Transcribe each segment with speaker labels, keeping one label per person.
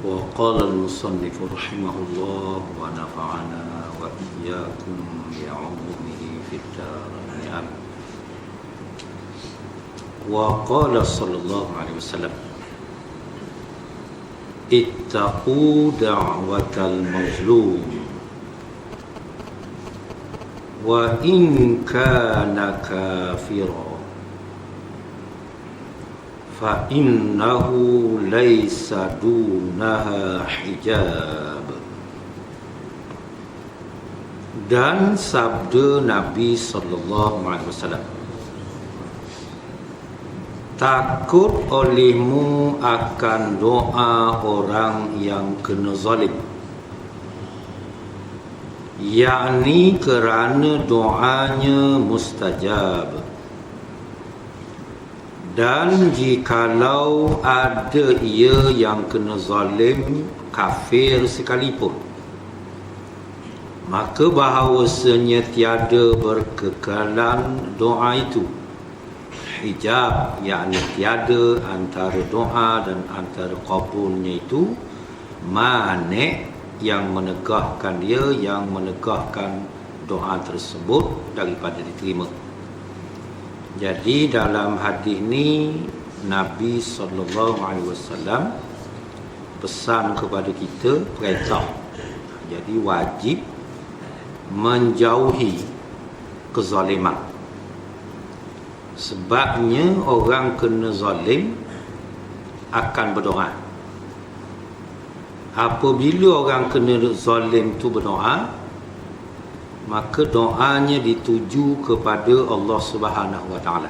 Speaker 1: وقال المصنف رحمه الله ونفعنا وإياكم بعلومه في الدارين. وقال صلى الله عليه وسلم اتقوا دعوة المظلوم وإن كان كافرا فإنه ليس دونها حجاب. Dan sabda Nabi sallallahu alaihi wasallam, takut olehmu akan doa orang yang kena zalim, yakni kerana doanya mustajab. Dan jikalau ada ia yang kena zalim kafir sekalipun, maka bahawasanya tiada berkekalan doa itu hijab, yakni tiada antara doa dan antara kabulnya itu manik yang menegahkan dia, yang menegahkan doa tersebut daripada diterima. Jadi dalam hadis ni Nabi SAW pesan kepada kita, perintah, jadi wajib menjauhi kezaliman. Sebabnya orang kena zalim akan berdoa. Apabila orang kena zalim tu berdoa, maka doanya dituju kepada Allah Subhanahu Wa Taala.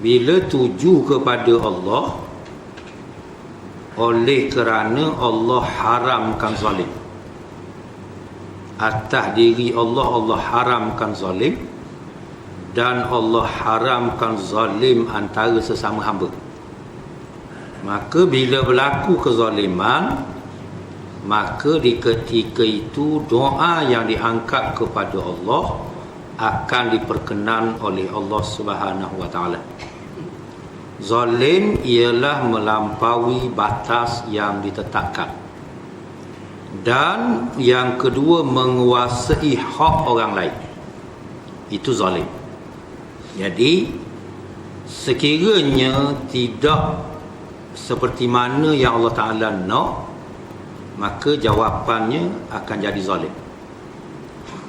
Speaker 1: Bila tuju kepada Allah, oleh kerana Allah haramkan zalim atas diri Allah, Allah haramkan zalim, dan Allah haramkan zalim antara sesama hamba. Maka bila berlaku kezaliman, maka di ketika itu doa yang diangkat kepada Allah akan diperkenan oleh Allah Subhanahu Wa Taala. Zalim ialah melampaui batas yang ditetapkan. Dan yang kedua, menguasai hak orang lain. Itu zalim. Jadi sekiranya tidak seperti mana yang Allah Ta'ala nak, maka jawapannya akan jadi zalim.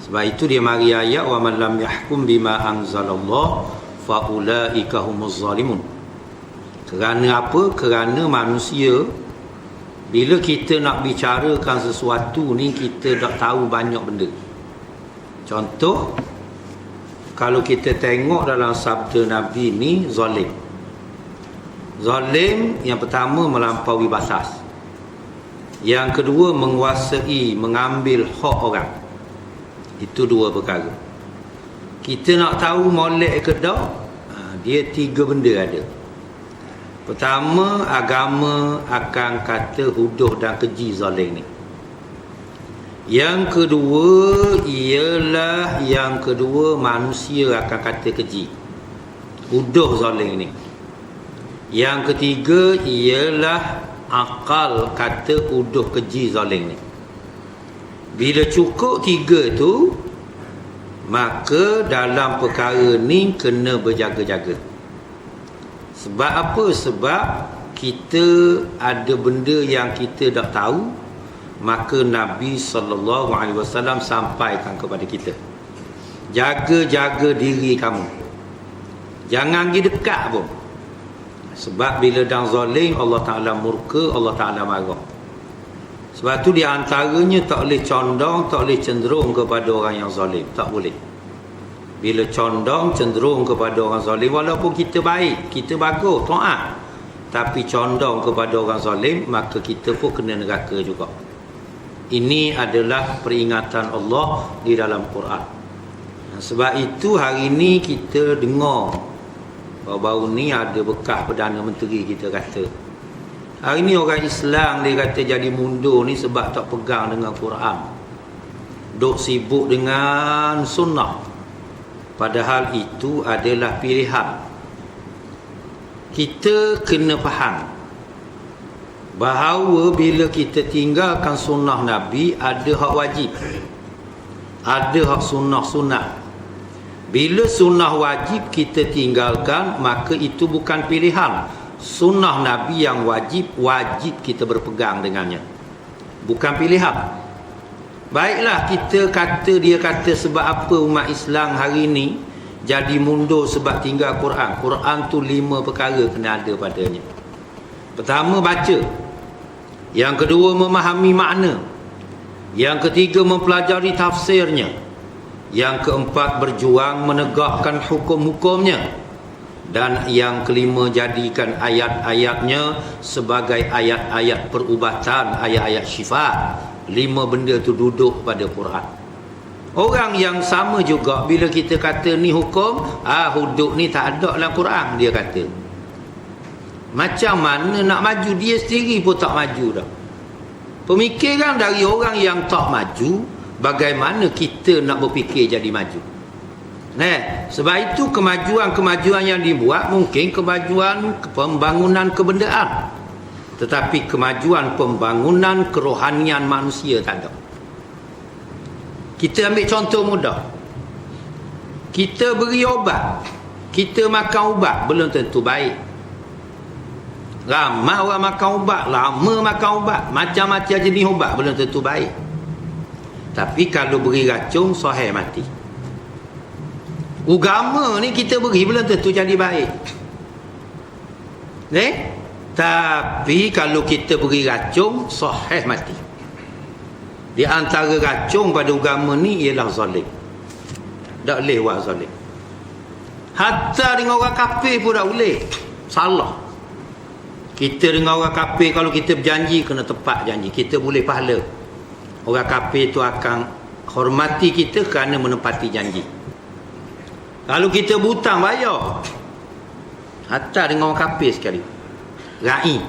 Speaker 1: Sebab itu dia mari ayat wa man lam yahkum bima anzalallah fa ulaika humuz zalimun. Kerana apa? Kerana manusia, bila kita nak bicarakan sesuatu ni, kita tak tahu banyak benda. Contoh, kalau kita tengok dalam sabda Nabi ni, zalim. Zalim yang pertama melampaui batas. Yang kedua, menguasai, mengambil hak orang. Itu dua perkara. Kita nak tahu molek ke tak, dia tiga benda ada. Pertama, agama akan kata huduh dan keji zalim ni. Yang kedua manusia akan kata keji, huduh zalim ni. Yang ketiga ialah akal kata uduh keji zalim ni. Bila cukup tiga tu, maka dalam perkara ni kena berjaga-jaga. Sebab apa? Sebab kita ada benda yang kita tak tahu, maka Nabi SAW sampaikan kepada kita, jaga-jaga diri kamu, jangan pergi dekat pun. Sebab bila dah zalim, Allah Ta'ala murka, Allah Ta'ala marah. Sebab tu di antaranya tak boleh condong, tak boleh cenderung kepada orang yang zalim. Tak boleh. Bila condong, cenderung kepada orang zalim, walaupun kita baik, kita bagus, taat, tapi condong kepada orang zalim, maka kita pun kena neraka juga. Ini adalah peringatan Allah di dalam Quran. Sebab itu hari ini kita dengar, baru-baru ni ada bekas Perdana Menteri kita kata, hari ni orang Islam dia kata jadi mundur ni sebab tak pegang dengan Quran, duk sibuk dengan sunnah. Padahal itu adalah pilihan. Kita kena faham, bahawa bila kita tinggalkan sunnah Nabi, ada hak wajib, ada hak sunnah-sunnah. Bila sunnah wajib kita tinggalkan, maka itu bukan pilihan. Sunnah Nabi yang wajib, wajib kita berpegang dengannya, bukan pilihan. Baiklah, kita kata, dia kata sebab apa umat Islam hari ini jadi mundur sebab tinggal Quran. Quran tu 5 perkara kena ada padanya. Pertama, baca. Yang kedua, memahami makna. Yang ketiga, mempelajari tafsirnya. Yang keempat, berjuang menegakkan hukum-hukumnya. Dan yang kelima, jadikan ayat-ayatnya sebagai ayat-ayat perubatan, ayat-ayat syifa. 5 benda tu duduk pada Quran. Orang yang sama juga bila kita kata ni hukum, hudud ni tak ada dalam Quran, dia kata. Macam mana nak maju? Dia sendiri pun tak maju dah. Pemikiran dari orang yang tak maju, bagaimana kita nak berfikir jadi maju? Sebab itu kemajuan-kemajuan yang dibuat mungkin kemajuan pembangunan kebendaan, tetapi kemajuan pembangunan kerohanian manusia tak ada. Kita ambil contoh mudah. Kita beri obat, kita makan ubat, belum tentu baik. Ramai orang makan ubat, lama makan ubat, macam-macam jenis ubat, belum tentu baik. Tapi kalau beri racun, sahih mati. Agama ni kita beri, belum tentu jadi baik. Tapi kalau kita beri racun, sahih mati. Di antara racun pada agama ni ialah zalim. Tak boleh buat zalim. Hatta dengan orang kafir pun tak boleh. Salah. Kita dengan orang kafir, kalau kita berjanji, kena tepat janji. Kita boleh pahala. Orang kafir tu akan hormati kita kerana menepati janji. Kalau kita butang, bayar. Hatta dengan orang kafir sekali. Ra'i.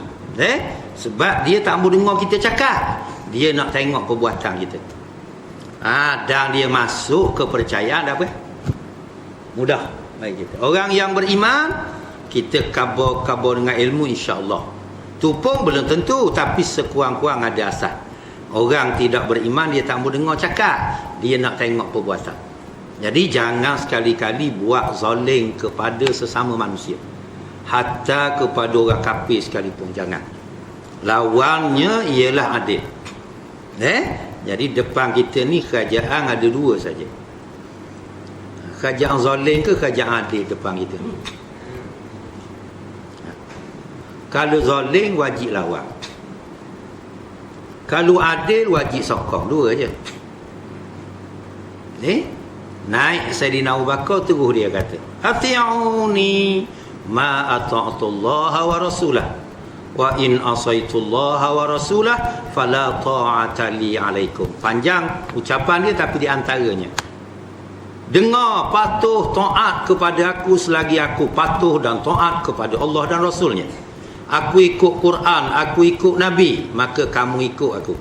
Speaker 1: Sebab dia tak mau dengar kita cakap, dia nak tengok perbuatan kita. Dan dia masuk kepercayaan dah apa? Mudah bagi kita. Orang yang beriman, kita kabar dengan ilmu, insya-Allah. Tu pun belum tentu, tapi sekurang-kurang ada asas. Orang tidak beriman, dia tak mau dengar cakap, dia nak tengok perbuatan. Jadi jangan sekali-kali buat zalim kepada sesama manusia. Hatta kepada orang kafir sekalipun jangan. Lawannya ialah adil. Jadi depan kita ni kerajaan ada 2 saja. Kerajaan zalim ke kerajaan adil depan kita ni? Kalau zalim wajib lawan. Kalau adil wajib sokong, 2 aja. Naik Sayyidina Abu Bakar, terus dia kata, "Ati'uni ma ata'tullaha wa rasulah wa in asaitullaha wa rasulah fala ta'ata li alaikum." Panjang ucapan dia, tapi di antaranya, dengar, patuh, taat kepada aku selagi aku patuh dan taat kepada Allah dan Rasulnya. Aku ikut Quran, aku ikut Nabi, maka kamu ikut aku.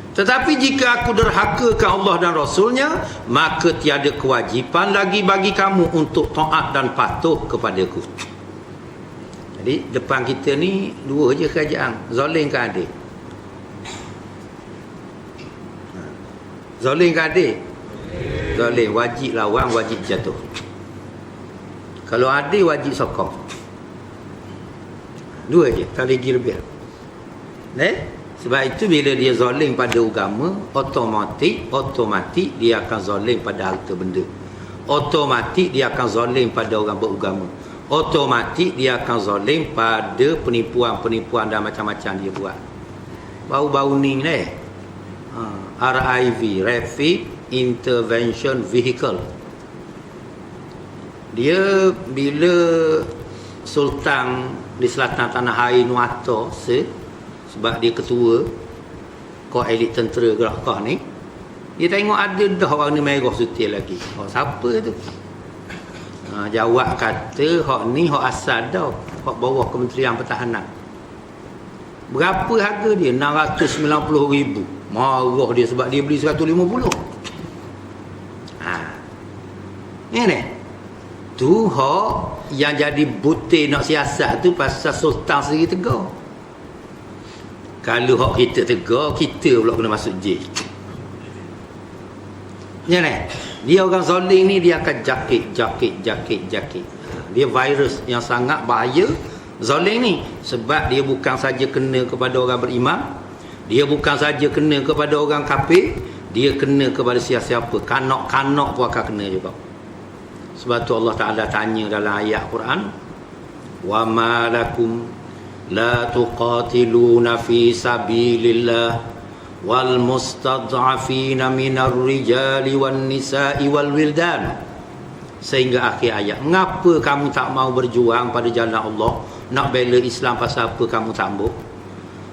Speaker 1: Tetapi jika aku derhaka ke Allah dan Rasulnya, maka tiada kewajipan lagi bagi kamu untuk taat dan patuh kepadaku. Jadi depan kita ni 2 je kerajaan, zalim ke adil? Zalim ke adil? Zalim wajib lawan, wajib jatuh. Kalau adil wajib sokong. 2 je, tak lagi lebih. Sebab itu bila dia zalim pada agama, otomatik dia akan zalim pada harta benda. Otomatik dia akan zalim pada orang beragama. Otomatik dia akan zalim pada penipuan-penipuan dan macam-macam dia buat. Baru-baru ni RIV, Rapid Intervention Vehicle. Dia bila Sultan di selatan tanah air Nuata, sebab dia ketua kau elit tentera Kerakah ni, dia tengok ada dah warna merah sutil lagi. Siapa tu? Jawab kata hak ni hak asal dah, hak bawah Kementerian Pertahanan. Berapa harga dia? 690,000. Marah dia sebab dia beli 150. Ni tu hak yang jadi butir nak siasat tu, pasal Sultan sendiri tegur. Kalau hak kita tegar, kita pula kena masuk jail. Ya ni, dia orang zalim ni dia akan jakit. Dia virus yang sangat bahaya zalim ni, sebab dia bukan saja kena kepada orang beriman, dia bukan saja kena kepada orang kafir, dia kena kepada siapa-siapa, kanak-kanak pun akan kena juga. Sebab tu Allah Taala tanya dalam ayat Quran, wa ma lakum la tuqatiluna fi sabilillah wal mustad'afina minar rijali wan nisa'i wal wildan, sehingga akhir ayat. Mengapa kamu tak mau berjuang pada jalan Allah, nak bela Islam, pasal apa kamu tak mau?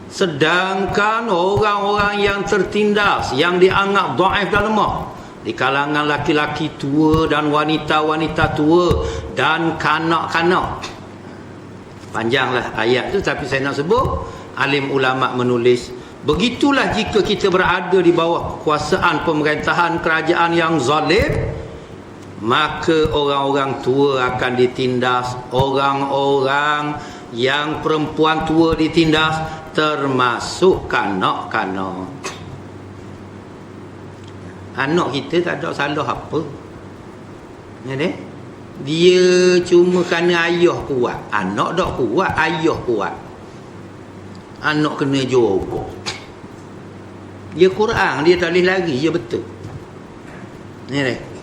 Speaker 1: Sedangkan orang-orang yang tertindas, yang dianggap dhaif dan lemah di kalangan laki-laki tua dan wanita-wanita tua dan kanak-kanak. Panjanglah ayat tu, tapi saya nak sebut, alim ulama menulis, begitulah jika kita berada di bawah kuasaan pemerintahan kerajaan yang zalim, maka orang-orang tua akan ditindas, orang-orang yang perempuan tua ditindas, termasuk kanak-kanak. Anak kita tak ada salah apa. Dia cuma kerana ayah kuat. Anak tak kuat, ayah kuat. Anak kena jaga. Dia kurang, dia tak boleh lari, dia betul.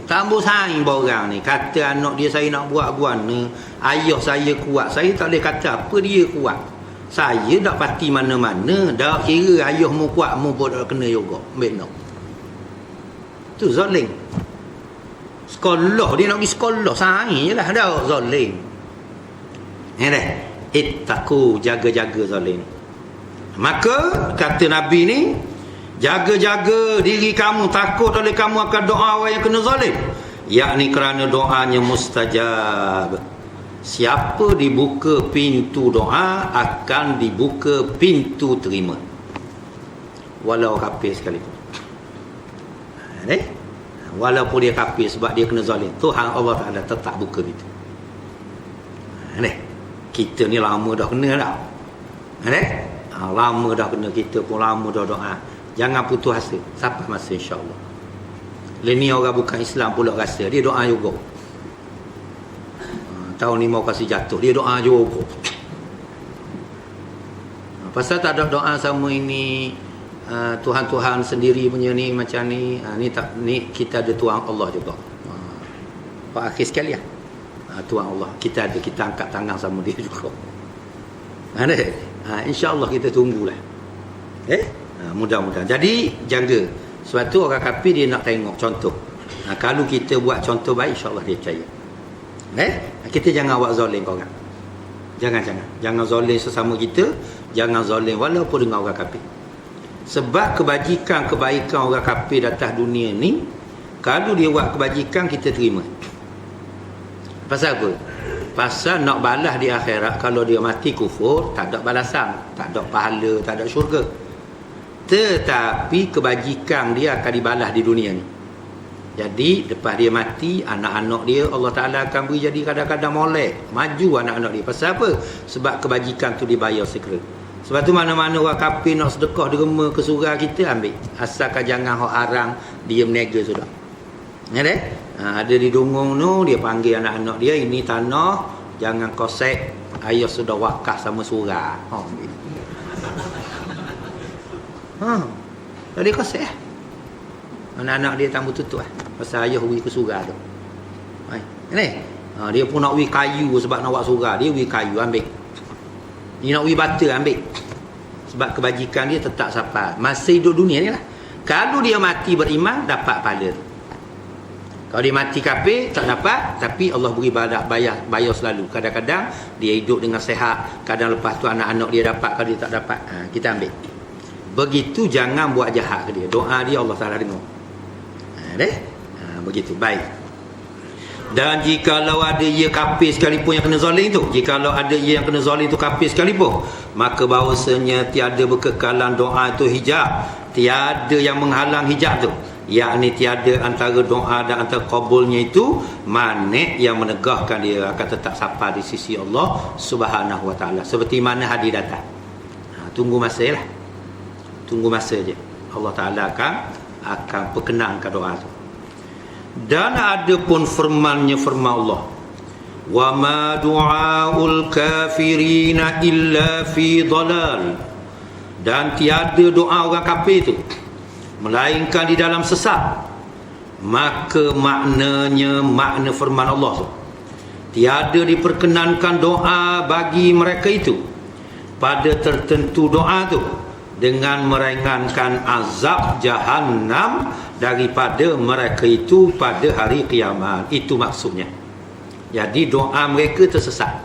Speaker 1: Tambah saing orang ni, kata anak dia, saya nak buat guana, ayah saya kuat, saya tak boleh kata apa dia kuat. Saya tak pati mana-mana, dah kira ayah mu kuat, mu pun tak kena juga. Ambil nak. Tu zalim. Sekolah, dia nak pergi sekolah, saing je lah, dah zalim. Ittaqu, jaga-jaga zalim. Maka kata Nabi ni, jaga-jaga diri kamu, takut oleh kamu akan doa orang yang kena zalim, yakni kerana doanya mustajab. Siapa dibuka pintu doa, akan dibuka pintu terima, walau kafir sekalipun. Walaupun dia kafir, sebab dia kena zalim, Tuhan Allah Ta'ala tetap buka pintu. Kita ni lama dah kena dah. Lama dah kena, kita pun lama dah doa. Jangan putus asa, sampai masa insya-Allah. Ni orang bukan Islam pula rasa, dia doa juga. Tahun ni mau kasih jatuh, dia doa juga. Pasal tak ada doa sama ini, Tuhan-Tuhan sendiri punya ni macam ni, ni kita ada Tuhan Allah juga. Pak akhir sekali ya. Tuhan Allah, kita ada, kita angkat tangan sama dia juga. Insya-Allah kita tunggulah. Mudah-mudahan. Jadi jaga. Sebab tu orang kafir dia nak tengok contoh. Kalau kita buat contoh baik, insya-Allah dia percaya. Kita jangan buat zalim kau orang. Jangan zalim sesama kita, jangan zalim walaupun dengan orang kafir. Sebab kebajikan-kebaikan orang kafir atas dunia ni, kalau dia buat kebajikan, kita terima. Pasal apa? Pasal nak balas di akhirat. Kalau dia mati kufur, tak ada balasan, tak ada pahala, tak ada syurga. Tetapi kebajikan dia akan dibalas di dunia ni. Jadi lepas dia mati, anak-anak dia Allah Ta'ala akan beri jadi kadang-kadang molek, maju anak-anak dia. Pasal apa? Sebab kebajikan tu dibayar segera. Sebab tu mana-mana orang kafir nak sedekah derma ke surau kita, ambil. Asalkan jangan hak arang, dia menega sudah. Ada di Dungong tu, dia panggil anak-anak dia, ini tanah, jangan kosek, ayah sudah wakaf sama surau. Tadi kosek anak-anak dia tambah tutup pasal ayah pergi ke surau tu. Dia pun nak pergi kayu, sebab nak buat surau, dia pergi kayu, ambil. Dia nak pergi bata, ambil. Sebab kebajikan dia tetap sampai masa hidup dunia ni lah. Kalau dia mati beriman, dapat pahala. Kalau dia mati kafir, tak dapat. Tapi Allah beri bayar selalu. Kadang-kadang dia hidup dengan sehat, kadang lepas tu anak-anak dia dapat, kalau dia tak dapat, kita ambil. Begitu, jangan buat jahat ke dia. Doa dia Allah Ta'ala dengar. Begitu, baik. Dan jikalau ada ia kafir sekalipun yang kena zalim tu, jikalau ada ia yang kena zalim tu kafir sekalipun, maka bahawasanya tiada berkekalan doa itu hijab, tiada yang menghalang hijab tu, yakni tiada antara doa dan antara kabulnya itu manik yang menegahkan dia akan tetap sampai di sisi Allah Subhanahu Wa Ta'ala, seperti mana hadis datang. Tunggu masa lah. Tunggu masa je. Allah Ta'ala akan perkenankan doa tu. Dan ada pun firman Allah, wa ma du'aul kafirina illa fi dhalal. Dan tiada doa orang kafir tu melainkan di dalam sesat. Maka makna firman Allah tu, tiada diperkenankan doa bagi mereka itu pada tertentu doa tu dengan meringankan azab Jahannam daripada mereka itu pada hari kiamat. Itu maksudnya. Jadi doa mereka tersesat.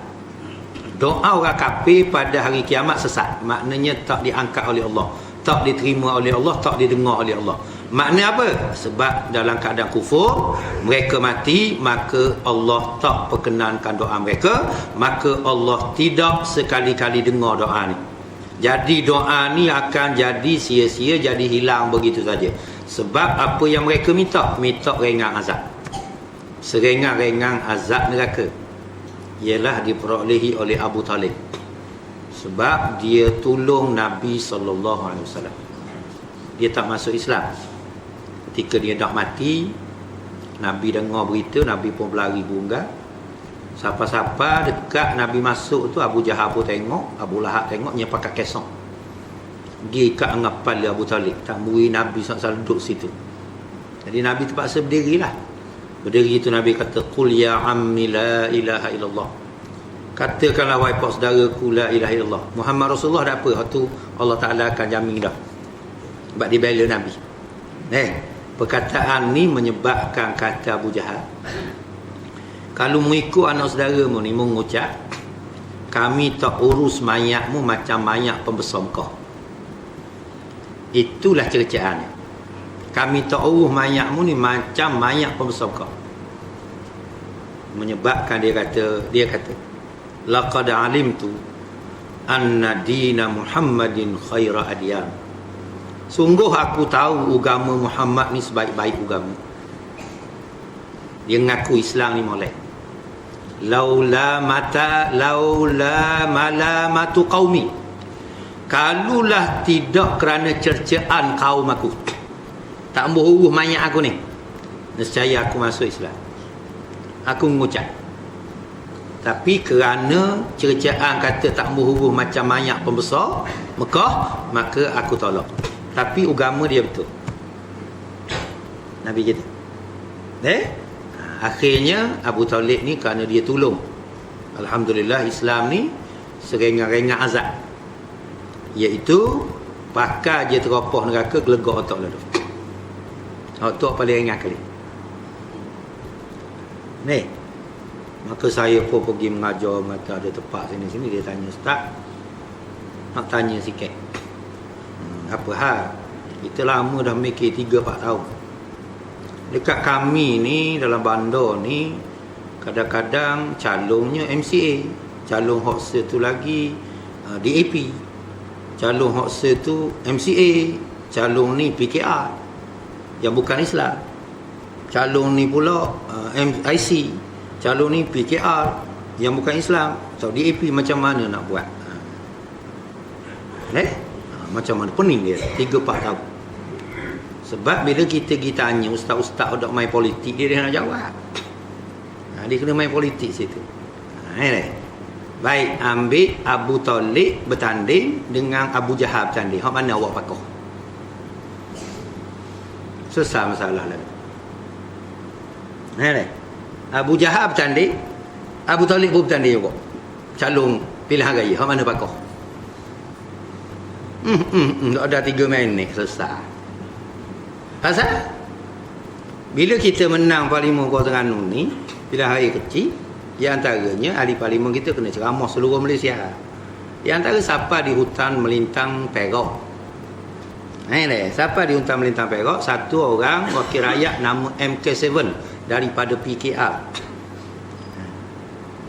Speaker 1: Doa orang kafir pada hari kiamat sesat. Maknanya tak diangkat oleh Allah, tak diterima oleh Allah, tak didengar oleh Allah. Makna apa? Sebab dalam keadaan kufur mereka mati, maka Allah tak perkenankan doa mereka, maka Allah tidak sekali-kali dengar doa ni. Jadi doa ni akan jadi sia-sia, jadi hilang begitu saja. Sebab apa yang mereka minta ringan azab. Seringan-ringan azab neraka ialah diperolehi oleh Abu Talib. Sebab dia tolong Nabi SAW. Dia tak masuk Islam. Ketika dia dah mati, Nabi dengar berita, Nabi pun berlari berunggang. Siapa-siapa dekat Nabi masuk tu, Abu Jahal pun tengok, Abu Lahab tengok, dia pakai kesong. Pergi kat anggapan Abu Talib. Tak beri Nabi SAW duduk situ. Jadi Nabi terpaksa berdiri lah. Berdiri itu Nabi kata, Qul ya ammi la ilaha illallah. Katakanlah wahai pak saudaraku, la ilaha illallah. Muhammad Rasulullah dah apa? Waktu Allah Ta'ala akan jamin dah. Sebab dia bela Nabi. Perkataan ni menyebabkan kata Abu Jahal, kalau mengikut anak saudaramu ni mengucap, kami tak urus mayatmu macam mayat pembesar kau. Itulah cercaannya. Kami tak urus mayatmu ni macam mayat pembesar kau. Menyebabkan dia kata laqad alimtu anna dina Muhammadin khaira adyan. Sungguh aku tahu agama Muhammad ni sebaik-baik agama. Dia ngaku Islam ni molek. Laula malamatu qaumi. Kalulah tidak kerana cercaan kaum aku, tak ambuh mayat aku ni, nescaya aku masuk Islam. Aku mengucap. Tapi kerana cercaan kata tak ambuh macam mayat pembesar Mekah, maka aku tolak. Tapi agama dia betul. Nabi kata. Akhirnya Abu Talib ni kerana dia tolong, alhamdulillah Islam ni seringan-ringan azab. Iaitu pakar je teropoh neraka, gelegak otak lalu. Otak paling ringan kali. Ni. Maka saya pun pergi mengajar, mata ada tempat sini-sini, dia tanya, Ustaz, nak tanya sikit. Apa hal? Kita lama dah mikir 3-4 tahun. Dekat kami ni, dalam bandar ni, kadang-kadang calonnya MCA, calon hoxer tu lagi DAP, calon hoxer tu MCA, calon ni PKR yang bukan Islam, calon ni pula MIC, calon ni PKR yang bukan Islam. So DAP macam mana nak buat? Macam mana? Pening dia 3-4 tahun. Sebab bila kita tanya ustaz-ustaz dok main politik, dia nak jawab. Dia kena main politik situ. Baik, ambil Abu Talib bertanding dengan Abu Jahal bertanding. Hak mana awak pakoh? Susah masalah lah. Abu Jahal bertanding, Abu Talib pun bertanding juga. Calon pilihan raya. Hak mana pakoh? Tak ada 3 minit selesai. Pasal bila kita menang Parlimen Kota Terengganu ni, pilihan raya kecil, di antaranya ahli parlimen kita kena ceramah seluruh Malaysia. Di antara siapa di hutan melintang Perak. Siapa di hutan melintang Perak? Satu orang wakil rakyat nama MK7 daripada PKR.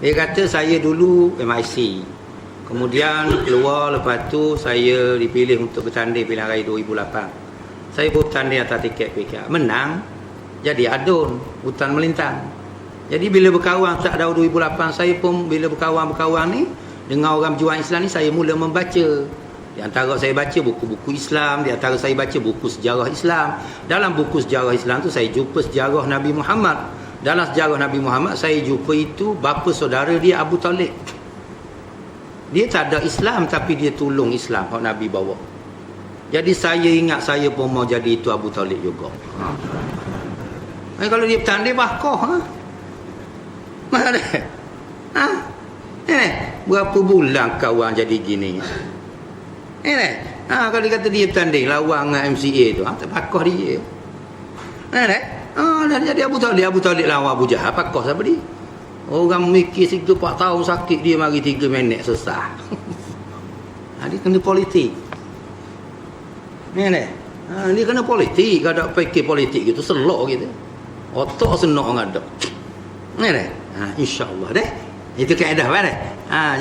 Speaker 1: Dia kata saya dulu MIC. Kemudian keluar, lepas tu saya dipilih untuk bertanding pilihan raya 2008. Saya pun bertanding atas tiket PKR. Menang. Jadi adun hutan melintang. Jadi bila berkawan tak tahun 2008, saya pun bila berkawan ni dengan orang berjuang Islam ni, saya mula membaca Di antara saya baca buku-buku Islam, di antara saya baca buku sejarah Islam. Dalam buku sejarah Islam tu saya jumpa sejarah Nabi Muhammad. Dalam sejarah Nabi Muhammad saya jumpa itu bapa saudara dia Abu Talib. Dia tak ada Islam tapi dia tolong Islam hak Nabi bawa. Jadi saya ingat saya pun mau jadi itu Abu Talib juga. Kalau dia bertanding bakar, mana dia? Berapa bulan kawan jadi gini? Kalau dia kata dia bertanding lawan dengan MCA tu, tak bakar dia. Dan jadi Abu Talib lawan Abu Jahal, bakar siapa dia? Orang mikir 3-4 tahun sakit, dia mari 3 minit susah. Dia kena politik. Dia kena politik. Kalau tak fikir politik gitu, selok gitu. Otak senok orang ada. InsyaAllah deh. Itu kaedah kan?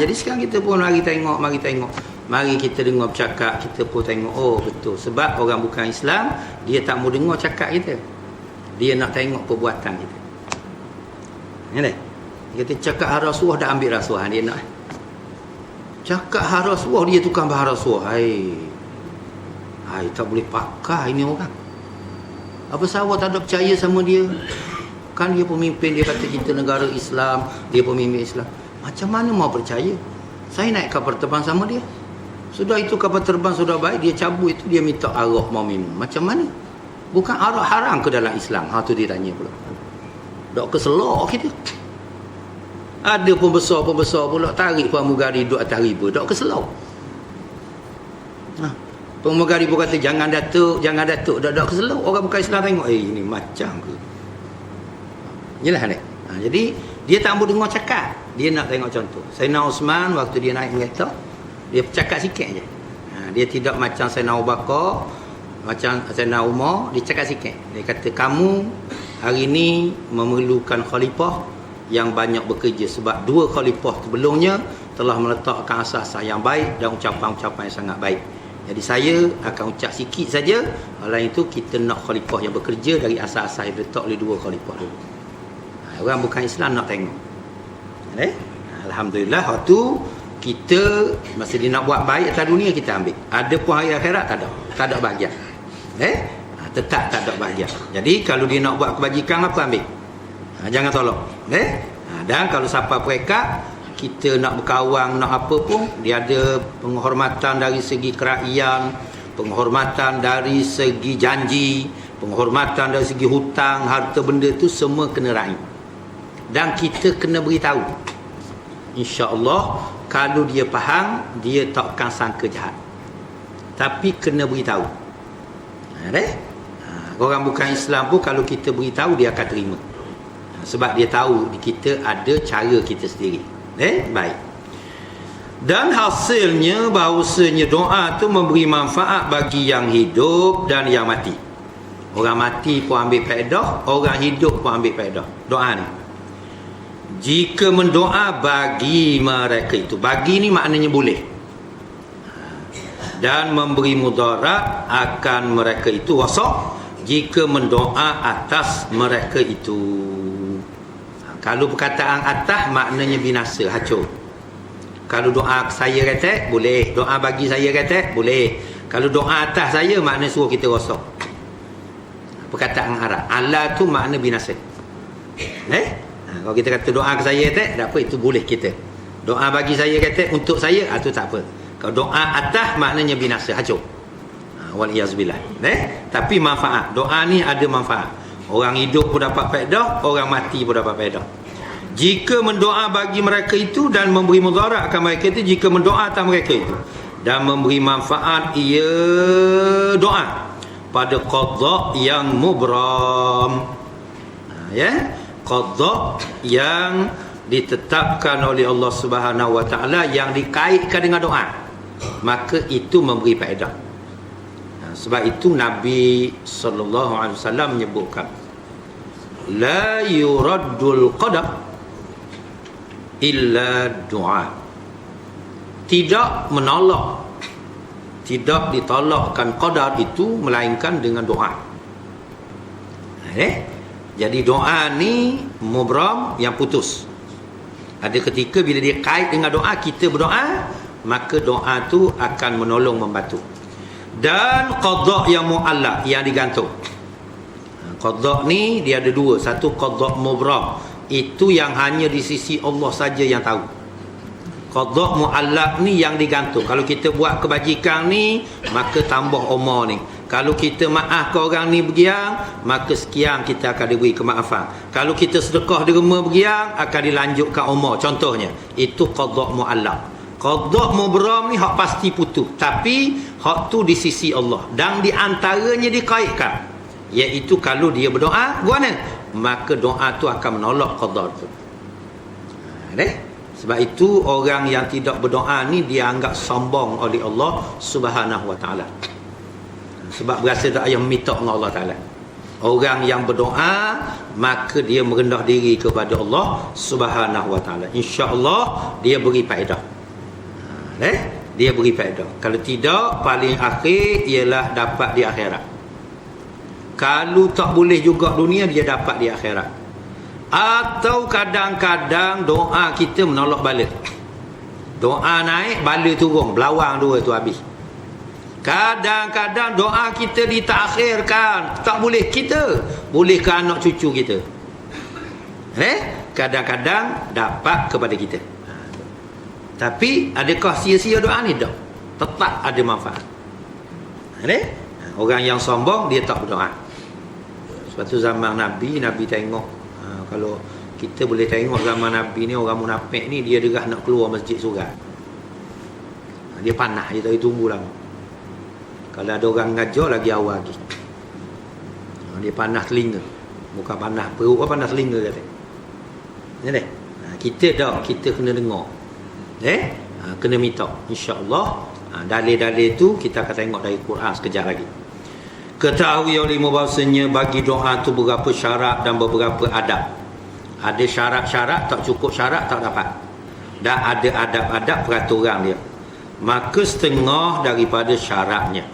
Speaker 1: Jadi sekarang kita pun mari tengok. Mari kita dengar bercakap, kita pun tengok, oh betul. Sebab orang bukan Islam, dia tak mau dengar cakap kita. Dia nak tengok perbuatan kita. Kita cakap hak rasuah, dah ambil rasuah dia nak. Cakap hak rasuah, dia tukang bahar rasuah. Hai, tak boleh pakai ini orang. Apa sahabat tak ada percaya sama dia? Kan dia pemimpin, dia kata kita negara Islam, dia pemimpin Islam. Macam mana mau percaya? Saya naik kapal terbang sama dia. Sudah itu kapal terbang sudah baik, dia cabut itu, dia minta arak mau minum. Macam mana? Bukan arak haram ke dalam Islam? Tu dia tanya pula. Dok keselok kita. Ada pembesar pula tarik pramugari duduk atas riba. Dok keselok. Pramugari pun kata jangan datuk. Dok keselok. Orang bukan Islam tengok, ini macam ke? Yalah ni. Jadi dia tak mahu dengar cakap. Dia nak tengok contoh. Sayyidina Osman waktu dia naik kereta, dia cakap sikit je. Dia tidak macam Sayyidina Abu Bakar, macam Sayyidina Umar, dia cakap sikit. Dia kata kamu hari ini memerlukan khalifah yang banyak bekerja sebab 2 khalifah sebelumnya telah meletakkan asas yang baik dan ucapan-ucapan yang sangat baik. Jadi saya akan ucap sikit saja. Lain itu kita nak khalifah yang bekerja dari asas-asas yang diletak oleh 2 khalifah dulu. Orang bukan Islam nak tengok. Alhamdulillah waktu kita masa dia nak buat baik atas dunia kita ambil. Ada pun hari akhirat tak ada bahagian. Tetap tak ada bahagian. Jadi kalau dia nak buat kebajikan apa ambil. Jangan tolak. Dan kalau siapa perekat kita nak berkawan nak apa pun dia ada penghormatan dari segi kerajaan, penghormatan dari segi janji, penghormatan dari segi hutang, harta benda tu semua kena raih. Dan kita kena beritahu. InsyaAllah kalau dia faham, dia takkan sangka jahat. Tapi kena beritahu. Orang bukan Islam pun kalau kita beritahu dia akan terima. Sebab dia tahu kita ada cara kita sendiri. Baik. Dan hasilnya bahawasanya doa tu memberi manfaat bagi yang hidup dan yang mati. Orang mati pun ambil faedah, orang hidup pun ambil faedah. Doa ni. Jika mendoa bagi mereka itu, bagi ni maknanya boleh, dan memberi mudarat akan mereka itu, wasak jika mendoa atas mereka itu. Kalau perkataan atas maknanya binasa, hancur. Kalau doa saya kata boleh, doa bagi saya kata boleh. Kalau doa atas saya maknanya suruh kita rosak. Perkataan Arab Allah tu makna binasa. Kalau kita kata doa ke saya kata tak apa, itu boleh kita. Doa bagi saya kata untuk saya tu tak apa. Kalau doa atas maknanya binasa, hancur. Waliyazbillah. Tapi manfaat. Doa ni ada manfaat. Orang hidup pun dapat faedah, orang mati pun dapat faedah. Jika mendoa bagi mereka itu dan memberi mudarat akan mereka itu, jika mendoa atas mereka itu dan memberi manfaat, ia doa pada qadha yang mubram. Qadha yang ditetapkan oleh Allah Subhanahu Wa Taala yang dikaitkan dengan doa, maka itu memberi faedah. Sebab itu Nabi sallallahu alaihi wasallam menyebutkan la yuraddul qadar illa doa. Tidak menolak, tidak ditolakkan qadar itu melainkan dengan doa. Jadi doa ni mubram, yang putus. Ada ketika bila dia kait dengan doa, kita berdoa, maka doa tu akan menolong membantu. Dan qada yang muallaq, yang digantung. Qada ni dia ada dua. Satu qada mubram, itu yang hanya di sisi Allah saja yang tahu. Qada muallaq ni yang digantung. Kalau kita buat kebajikan ni, maka tambah umur ni. Kalau kita maaf ke orang ni begiang, maka sekian kita akan diberi kemaafan. Kalau kita sedekah derma begiang, akan dilanjutkan umur. Contohnya, itu qada muallaq. Qada mubram ni hak pasti putus, tapi hak tu di sisi Allah dan di antaranya dikaitkan, iaitu kalau dia berdoa gimana, maka doa tu akan menolak qada tu. Sebab itu orang yang tidak berdoa ni dianggap sombong oleh Allah Subhanahu wa taala. Sebab berasa tak payah minta dengan Allah taala. Orang yang berdoa, maka dia merendah diri kepada Allah Subhanahu wa taala. Insya-Allah dia beri faedah. Dia beri faedah. Kalau tidak, paling akhir ialah dapat di akhirat. Kalau tak boleh juga dunia, dia dapat di akhirat. Atau kadang-kadang doa kita menolak bala. Doa naik, bala turun, belawang dua tu habis. Kadang-kadang doa kita ditakhirkan, tak boleh kita, boleh ke anak cucu kita. Kadang-kadang dapat kepada kita. Tapi adakah sia-sia doa ni? Tak. Tetap ada manfaat. Orang yang sombong, dia tak berdoa. Sebab tu zaman Nabi tengok, kalau kita boleh tengok zaman Nabi ni, orang munafik ni, dia derah nak keluar masjid surat. Dia panah, dia tak tunggu lama. Kalau ada orang ngajar, lagi awal lagi. Dia panah telinga. Bukan panah perut, panah telinga kata. Kita tak, kita kena dengar. Kena minta, insya-Allah. Dalil-dalil tu kita akan tengok dari Quran sekejap lagi. Ketahui olehmu bahasanya bagi doa tu beberapa syarat dan beberapa adab. Ada syarat-syarat, tak cukup syarat tak dapat. Dan ada adab-adab peraturan dia. Maka setengah daripada syaratnya,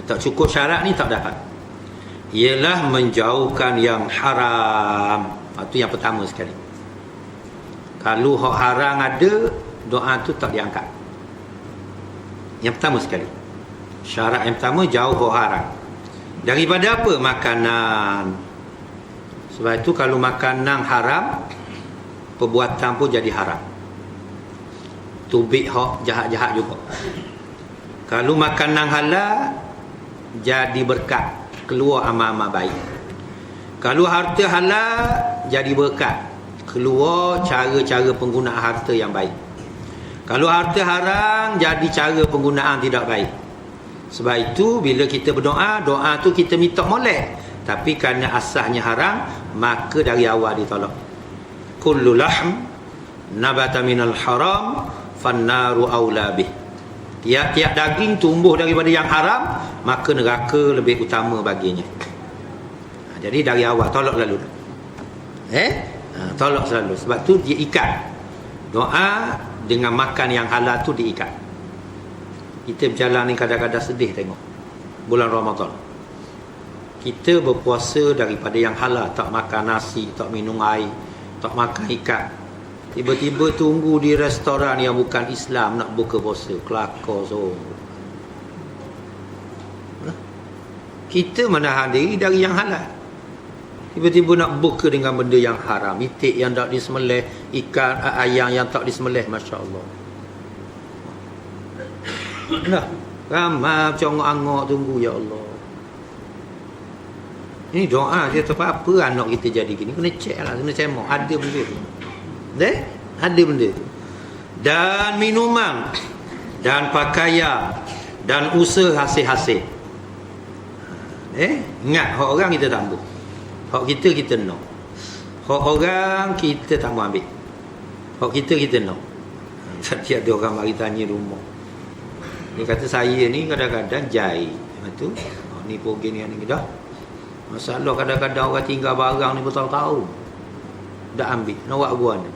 Speaker 1: tak cukup syarat ni tak dapat, ialah menjauhkan yang haram. Itu yang pertama sekali. Kalau hak haram ada, doa tu tak diangkat. Yang pertama sekali, syarat yang pertama, jauh hak haram. Daripada apa? Makanan. Sebab itu kalau makanan haram, perbuatan pun jadi haram. Tubik hak jahat-jahat juga. Kalau makanan halal, jadi berkat, keluar amal-amal baik. Kalau harta halal, jadi berkat, keluar cara-cara penggunaan harta yang baik. Kalau harta haram, jadi cara penggunaan tidak baik. Sebab itu bila kita berdoa, doa tu kita minta molek, tapi kerana asalnya haram, maka dari awal ditolak. Kullu lahm nabata minal haram fannaru aula bih. Tiap-tiap daging tumbuh daripada yang haram, maka neraka lebih utama baginya. Jadi dari awal tolak lalu. Tolak selalu. Sebab tu dia ikat. Doa dengan makan yang halal tu diikat. Kita berjalan ni kadang-kadang sedih tengok bulan Ramadan. Kita berpuasa daripada yang halal, tak makan nasi, tak minum air, tak makan ikan. Tiba-tiba tunggu di restoran yang bukan Islam nak buka puasa, kelakar so. Kita menahan diri dari yang halal, tiba-tiba nak buka dengan benda yang haram, itik yang tak disembelih, ikan, ayam yang tak disembelih. Masya Allah. Nah, ramai congok-angok tunggu, ya Allah. Ini doa dia tepat apa anak kita jadi gini, kena cek lah, kena cemok, ada benda tu. Ada benda tu. Dan minuman, dan pakaian, dan usaha hasil-hasil. Ingat, hak orang kita tak ambil, hak kita nak. Hak orang kita tak mau ambil, hak kita nak. Tadi ada orang mari tanya rumah, dia kata saya ni kadang-kadang jahil. Betul? Ni program ni dah. Masalah kadang-kadang orang tinggal barang ni bertahun-tahun dah ambil, nak buat gua ni.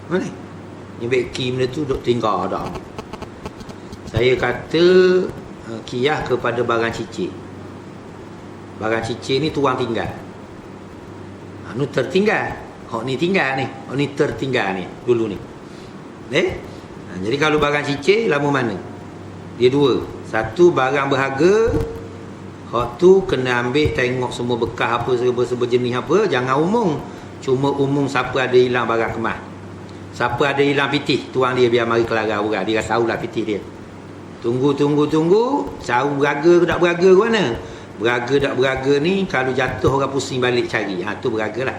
Speaker 1: Mana? Ni beki benda tu duk tinggal dah ambil. Saya kata kiyah kepada barang cicit. Barang cicit ni tuang tinggal. Nu tertinggal. Hak ni tinggal ni. Hak ni tertinggal ni dulu ni. Jadi kalau barang cicir lama mana? Dia dua. Satu barang berharga, hak tu kena ambil tengok semua bekas apa serba-serba jenis apa, jangan umum. Cuma umum siapa ada hilang barang kemas. Siapa ada hilang pitih, tuang dia biar mari kelara orang. Dia tahulah pitih dia. Tunggu. Tahu berharga ke tak berharga ke mana? Berharga tak berharga ni kalau jatuh orang pusing balik cari. Tu berharga lah.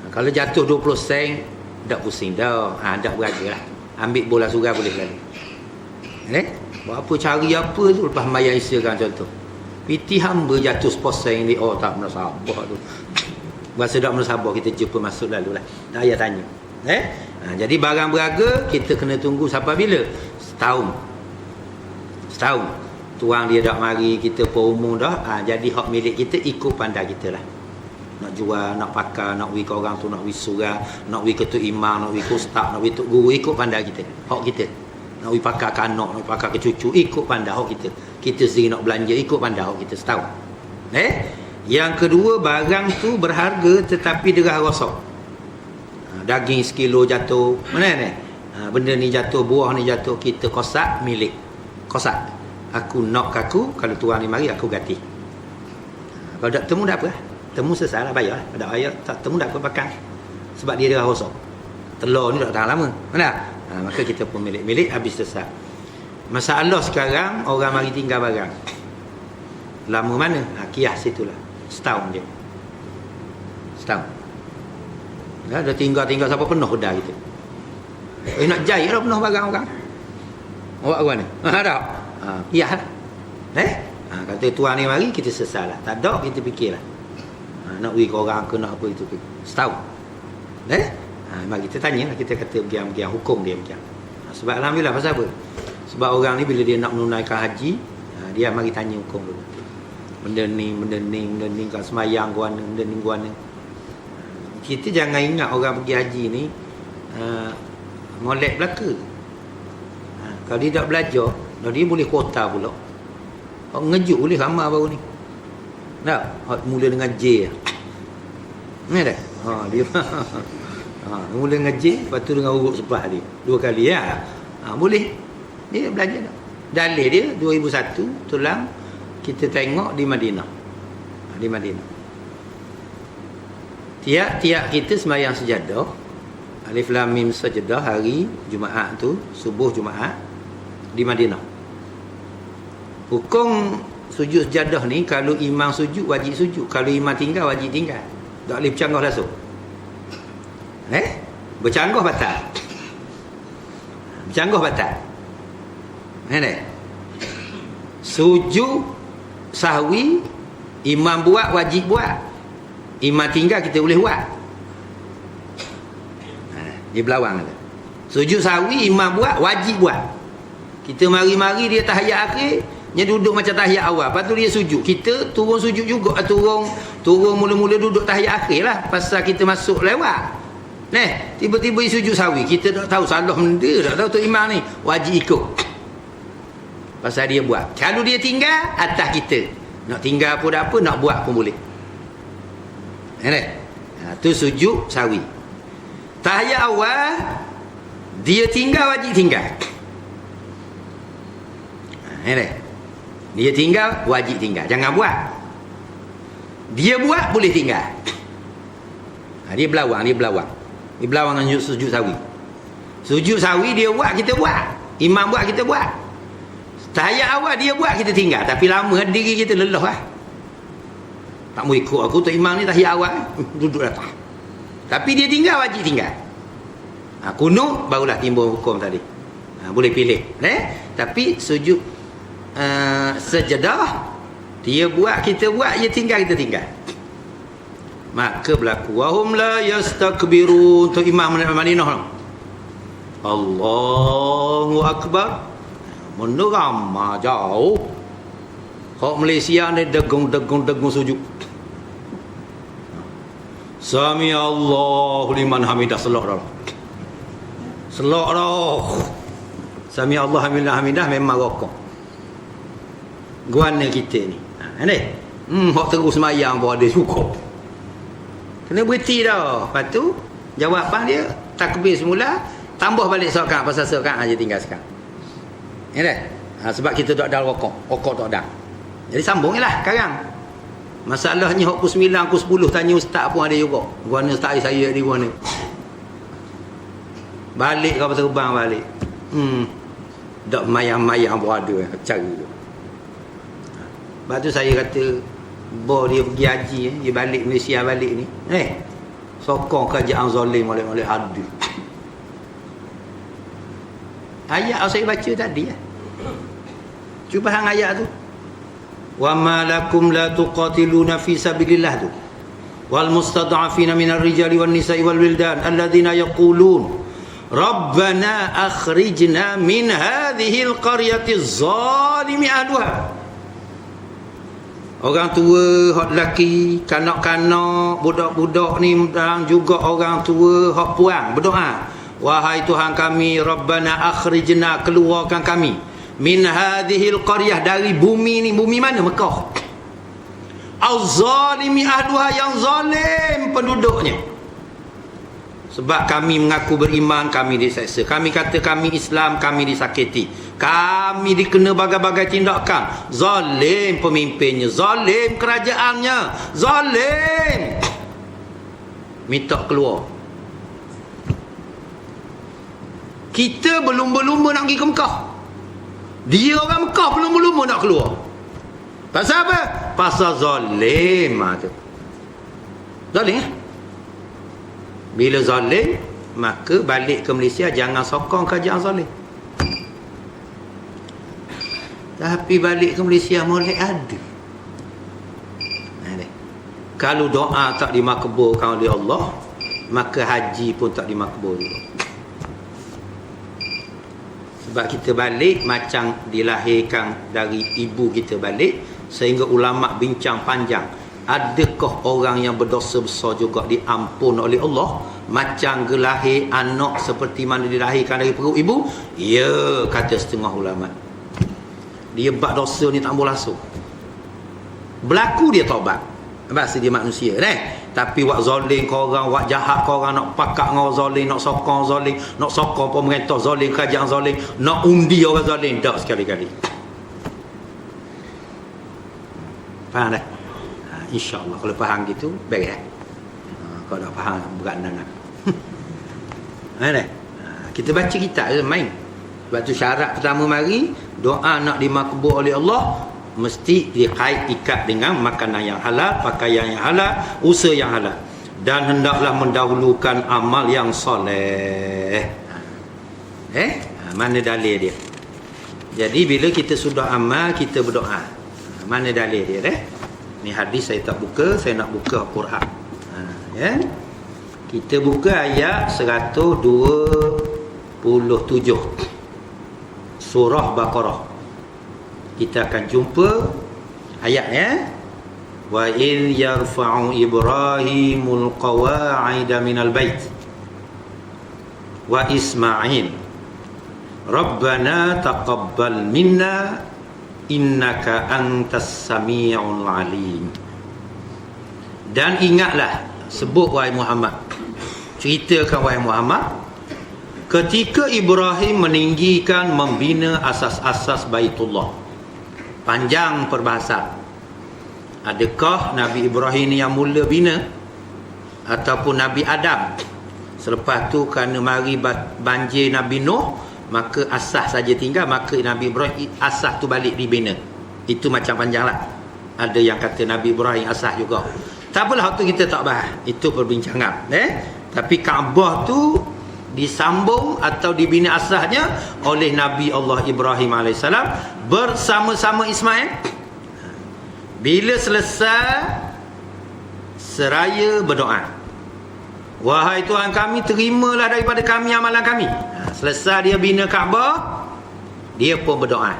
Speaker 1: Kalau jatuh 20 sen, tak pusing dah. Tak berharga lah. Ambil bola surat boleh lalu. Buat apa cari apa tu lepas mayat Isya kan contoh. Piti hamba jatuh 10 sen ni. Tak menasabah tu. Rasa tak menasabah kita jumpa masuk lalu lah. Tak payah tanya. Jadi barang berharga kita kena tunggu sampai bila? Setahun. Tuang dia dak mari kita pun umum dah. Jadi hak milik kita ikut pandai kita lah. Nak jual, nak pakai, nak bagi ke orang tu, nak bagi surah, nak bagi ketua imam, nak bagi ke ustaz, nak bagi tok guru, ikut pandai kita. Hak kita. Nak bagi pakai ke anak, nak pakai ke cucu, ikut pandai hak kita. Kita sendiri nak belanja, ikut pandai hak kita setahun. Yang kedua, barang tu berharga tetapi derah rosak. Daging sekilo jatuh. Mana ni? Benda ni jatuh, buah ni jatuh, kita kosak milik. Kosak. Aku nak aku, kalau tuan ni mari aku ganti. Kalau tak temu tak apa. Temu selesai lah, bayar. Tak bayar, tak temu tak apa makan. Sebab dia dah rosak. Telur ni tak tahan lama. Mana? Maka kita pun milik-milik habis selesai. Masalah sekarang orang mari tinggal barang. Lama mana? Kias situlah. Setahun je. Setahun. Dah tinggal sampai penuh dah kita. Nak jahit dah penuh barang orang. Awak ke mana? Tak. Kias lah. Kata tuan ni mari kita selesai lah. Tak ada kita fikirlah. Nak beri ke orang ke nak apa itu ke. Setahun. Mari kita tanya lah. Kita kata bagian hukum dia macam. Sebab alhamdulillah pasal apa? Sebab orang ni bila dia nak menunaikan haji, dia mari tanya hukum dulu. Benda ni kan semayang guana, benda ni guana. Kita jangan ingat orang pergi haji ni molek belaka. Kalau dia tak belajar, dia boleh kuota pula. Ngejut boleh ramah baru ni. Tak? Mula dengan J. Ni dah. Dia mula dengan J, lepas tu dengan huruf sepah dia. 2 kali ya. Boleh. Dia belajar dah. Dalih dia 2001 tulang kita tengok di Madinah. Di Madinah. Tiap-tiap kita sembahyang sejadah. Alif lam mim sajadah hari Jumaat tu, subuh Jumaat di Madinah. Hukum sujud sejadah ni kalau imam sujud wajib sujud, kalau imam tinggal wajib tinggal. Tak boleh bercanggah langsung. Bercanggah batal. Bercanggah batal. Sujud sahwi imam buat wajib buat. Imam tinggal kita boleh buat. Dia berlawang kata. Sujud sahwi imam buat wajib buat. Kita mari-mari dia tahiyat akhir, dia duduk macam tahiyat awal. Lepas tu dia sujud. Kita turun sujud juga. Turun mula-mula duduk tahiyat akhir lah. Pasal kita masuk lewat. Tiba-tiba dia sujud sawi. Kita tak tahu salah benda. Tak tahu tu imam ni. Wajib ikut. Pasal dia buat. Kalau dia tinggal, atas kita. Nak tinggal pun tak apa, nak buat pun boleh. Tu sujud sawi. Tahiyat awal, dia tinggal wajib tinggal. Dia tinggal wajib tinggal, jangan buat. Dia buat boleh tinggal. Dia berlawang Dia berlawang dengan sujud sawi. Sujud sawi dia buat, kita buat. Imam buat, kita buat. Tahiyat awal dia buat, kita tinggal. Tapi lama diri kita lelah lah. Tak mau ikut aku tu imam ni tahiyat awal duduk datang. Tapi dia tinggal wajib tinggal. Kunut barulah timbul hukum tadi. Boleh pilih. Tapi sujud sejadah dia buat, kita buat, dia tinggal, kita tinggal. Maka berlaku wahum la yastakbirun. Tu imam Madinah. Allahu akbar. Menerama jauh. Hak Malaysia ni degung sujud. Sami Allahu liman hamidah. Selok dah. Sami Allah hamidah memang rokok. Guana kita ni. Hak terus semayang pun ada cukup. Kena berhenti dah. Lepas tu jawapan dia takbir semula, Tambah balik sekarang pasal sekarang aja tinggal sekarang. Ya dah. Sebab kita tak ada rokok tak ada. Jadi sambunglah sekarang. Masalahnya pukul 9, pukul 10 tanya ustaz pun ada juga. Guana ustaz saya di guana. Balik kau terbang balik. Tak mayang-mayang pun ada cara tu. Lepas tu saya kata dia pergi haji dia balik Malaysia balik ni. Sokong kerajaan zalim oleh ada. Ayat yang saya baca tadi cuba hang ayat tu. Wa ma lakum la tuqatiluna fi sabilillah tu. Wal mustad'afina minar rijali wan nisa'i wal wildan alladhina yaqulun Rabbana akhrijna min hadhihi al-qaryati adh-dhalimi ahluha. Orang tua, hak lelaki, kanak-kanak, budak-budak ni dan juga orang tua, hak puang berdoa. Wahai Tuhan kami, Rabbana akhrijna, keluarkan kami min hadhil qaryah, dari bumi ni. Bumi mana? Mekah. Az-zalimi ahluha, yang zalim penduduknya. Sebab kami mengaku beriman, kami diseksa. Kami kata kami Islam, kami disakiti. Kami dikena bagai-bagai tindakan. Zalim pemimpinnya, zalim kerajaannya, zalim. Minta keluar. Kita belum nak pergi ke Mekah. Dia orang Mekah belum nak keluar. Pasal apa? Pasal zalim tu. Zalim Bila zalim, maka balik ke Malaysia jangan sokong kerajaan zalim. Tapi balik ke Malaysia boleh ada. Kalau doa tak dimakbulkan oleh Allah, maka haji pun tak dimakbul juga. Sebab kita balik macam dilahirkan dari ibu kita balik, sehingga ulama bincang panjang. Adakah orang yang berdosa besar juga diampun oleh Allah macam gelahir anak seperti mana dilahirkan dari perut ibu? Ya, kata setengah ulama. Dia buat dosa ni tak boleh langsung. Berlaku dia taubat. Bahasa dia manusia Tapi wak zalim kau orang, wak jahat kau orang, nak pakak dengan zalim, nak sokong pemerintah zalim, kerajaan zalim, nak undi orang zalim, tak sekali-kali. Faham dah? InsyaAllah kalau faham gitu beres. Kalau tak faham berat nak. Kita baca kitab je main. Sebab tu syarat pertama mari, doa nak dimakbul oleh Allah mesti dikait ikat dengan makanan yang halal, pakaian yang halal, usaha yang halal, dan hendaklah mendahulukan amal yang soleh. Mana dalil dia? Jadi bila kita sudah amal, kita berdoa. Mana dalil dia Ni hadis saya tak buka, saya nak buka Quran. Kita buka ayat 127 surah Baqarah. Kita akan jumpa ayatnya. Wa in yarfa'u Ibrahimul qawa'ida minal bait wa Ismail Rabbana taqabbal minna innaka antas sami'ul alim. Dan ingatlah, sebut wahai Muhammad, ceritakan wahai Muhammad, ketika Ibrahim meninggikan membina asas-asas Baitullah. Panjang perbahasan. Adakah Nabi Ibrahim yang mula bina ataupun Nabi Adam? Selepas tu kerana mari banjir Nabi Nuh, maka asas saja tinggal, maka Nabi Ibrahim asas tu balik dibina. Itu macam panjang lah. Ada yang kata Nabi Ibrahim asas juga. Tak apalah, waktu kita tak bahas. Itu perbincangan. Tapi Kaabah tu disambung atau dibina asasnya oleh Nabi Allah Ibrahim AS bersama-sama Ismail. Bila selesai seraya berdoa, wahai Tuhan kami, terimalah daripada kami amalan kami. Selesai dia bina Kaabah, dia pun berdoa.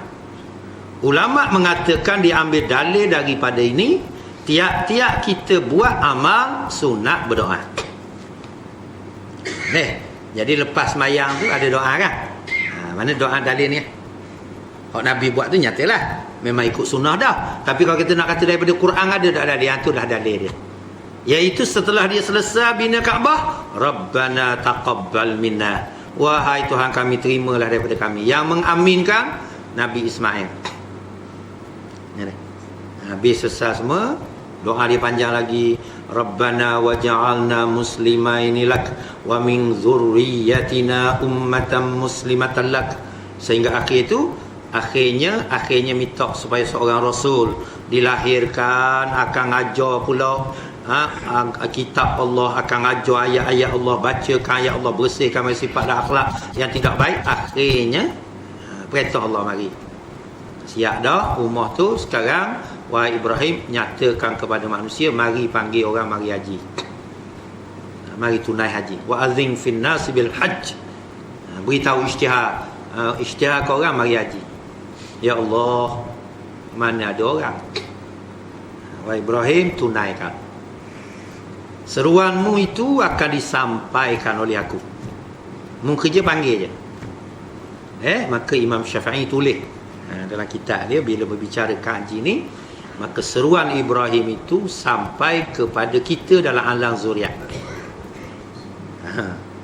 Speaker 1: Ulama mengatakan diambil dalil daripada ini, tiap-tiap kita buat amal sunat berdoa. Jadi lepas mayang tu ada doa kan? Mana doa dalil ni? Kalau Nabi buat tu nyatalah memang ikut sunnah dah. Tapi kalau kita nak kata daripada Quran ada tak dalil? Yang tu dah dalil dia. Iaitu setelah dia selesai bina Kaabah, Rabbana taqabbal minna, wahai Tuhan kami, terimalah daripada kami. Yang mengaminkan Nabi Ismail. Habis selesai semua, doa dia panjang lagi. Rabbana waj'alna muslimaini lak wa min dzurriyyatina ummatan muslimatan lak. Sehingga akhir itu, akhirnya minta supaya seorang rasul dilahirkan, akan ajar pula kitab Allah, akan ajar ayat-ayat Allah, bacakan ayat Allah, bersihkan sifat dan akhlak yang tidak baik. Akhirnya perintah Allah mari. Siap dah rumah tu sekarang, wahai Ibrahim, nyatakan kepada manusia, mari panggil orang mari haji. Mari tunai haji. Wa azim fin nas bil hajj. Beritahu isytihar ke orang mari haji. Ya Allah, mana ada orang? Wahai Ibrahim, tunaikan. Seruanmu itu akan disampaikan oleh aku. Mu kerja panggil je. Maka Imam Syafi'i tulis dalam kitab dia, bila berbicara haji ni, maka seruan Ibrahim itu sampai kepada kita dalam alam zuriat.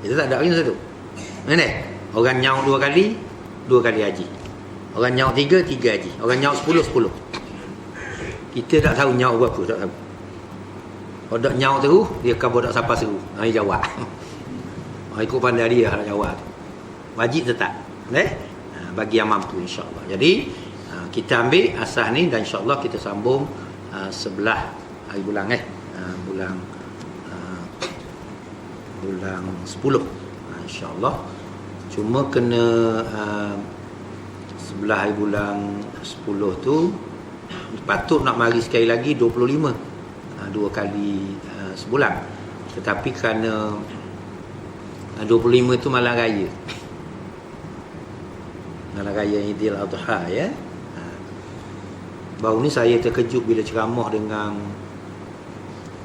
Speaker 1: Itu tak ada lagi satu. Mana? Orang nyaut 2 kali haji. Orang nyaut 3 haji. Orang nyaut 10. Kita tak tahu nyaut berapa, tak tahu. Kalau tak nyaut terus, dia akan bodak siapa seru. Dia jawab. Ikut pandai dia nak jawab tu. Wajib tetap. Bagi yang mampu, insya-Allah. Jadi kita ambil asas ni dan insya-Allah kita sambung sebelah hari bulan bulan 10 insya-Allah. Cuma kena sebelah hari bulan 10 tu patut nak mari sekali lagi 25, 2 kali sebulan. Tetapi kerana 25 tu malam raya, malam raya Idul Adha ya. Baru ni saya terkejut bila ceramah dengan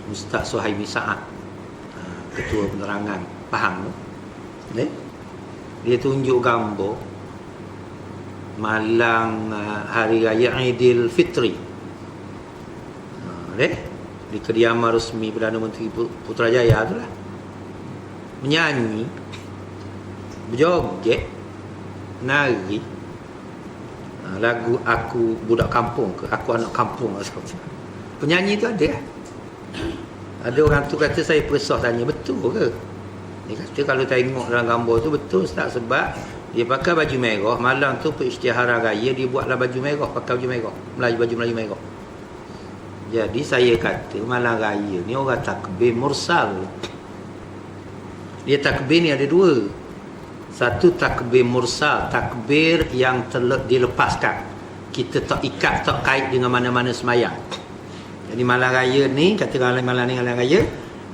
Speaker 1: Ustaz Suhaimi Sa'ad, Ketua Penerangan Pahang tu. Dia tunjuk gambar malam hari raya Aidil Fitri. Di kediaman resmi Perdana Menteri Putrajaya tu lah. Menyanyi, berjoget, nari lagu Aku Budak Kampung ke Aku Anak Kampung. Penyanyi tu ada. Ada orang tu kata, saya persah tanya, betul ke? Dia kata kalau tengok dalam gambar tu betul tak, sebab dia pakai baju merah. Malam tu perisytiharan raya, dia buatlah baju merah, pakai baju merah, baju Melayu merah. Jadi saya kata malam raya ni orang takbir mursal. Dia takbir ni ada 2. Satu takbir mursal, takbir yang dilepaskan. Kita tak ikat, tak kait dengan mana-mana semayang. Jadi malam raya ni, kata malam ni malam raya,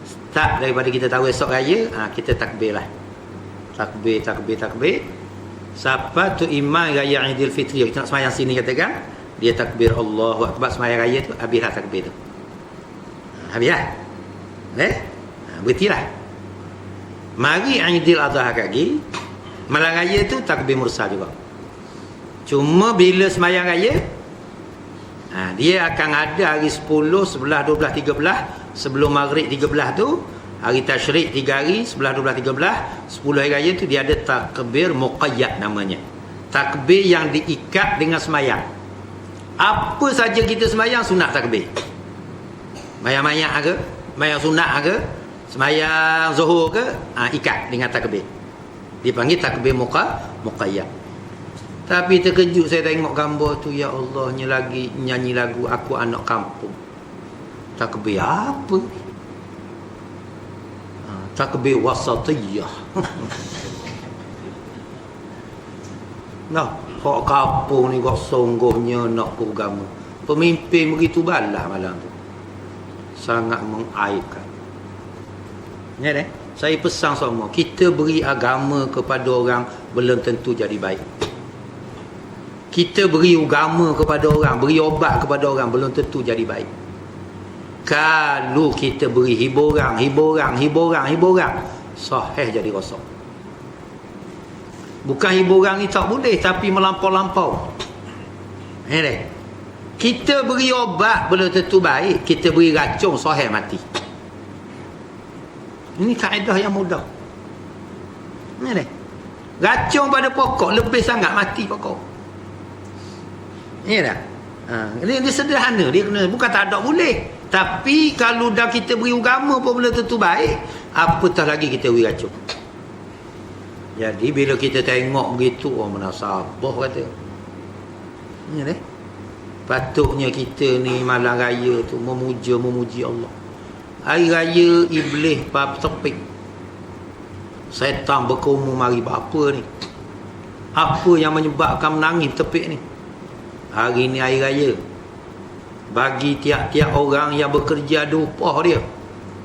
Speaker 1: start daripada kita tahu esok raya, kita takbir lah. Takbir. Siapa tu imam raya Aidil Fitri, kita nak semayang sini katakan, dia takbir Allahu Akbar, semayang raya tu, habislah takbir tu. Habislah. Berhentilah. Mari Aidil Adha lagi, malam raya tu takbir mursal juga. Cuma bila semayang raya, dia akan ada hari 10, 11, 12, 13. Sebelum maghrib 13 tu, hari tasyrik 3 hari, 11, 12, 13. 10 hari raya tu dia ada takbir muqayyad namanya. Takbir yang diikat dengan semayang. Apa saja kita semayang, sunat takbir. Semayang-mayang ke, semayang sunat ke, semayang zuhur ke, ikat dengan takbir. Dipanggil takbir muqayyad. Tapi terkejut saya tengok gambar tu, ya Allah, nyanyi lagu Aku Anak Kampung. Takbir apa? Takbir wasatiyah. Nah, kok kampung ni kok sungguhnya nak beragama. Pemimpin begitu balas malam tu. Sangat mengaibkan. Ya deh. Saya pesan semua, kita beri agama kepada orang belum tentu jadi baik. Kita beri agama kepada orang, beri obat kepada orang belum tentu jadi baik. Kalau kita beri hiburan, sahih jadi rosak. Bukan hiburan ni tak boleh, tapi melampau-lampau. Kita beri obat belum tentu baik, kita beri racun sahih mati. Ini kaedah yang mudah. Racun pada pokok lebih sangat mati pokok. Ya dah. Dia sederhana, dia kena, bukan tak ada boleh. Tapi kalau dah kita beri agama pun benda tentu baik, apatah lagi kita beri racun. Jadi bila kita tengok begitu, mana sabar kata. Ya dah. Patutnya kita ni malam raya tu memuji Allah. Hari raya iblis bab tepik. Syaitan berkumur mari apa ni? Apa yang menyebabkan menangis tepik ni? Hari ni hari raya. Bagi tiap-tiap orang yang bekerja ada upah dia.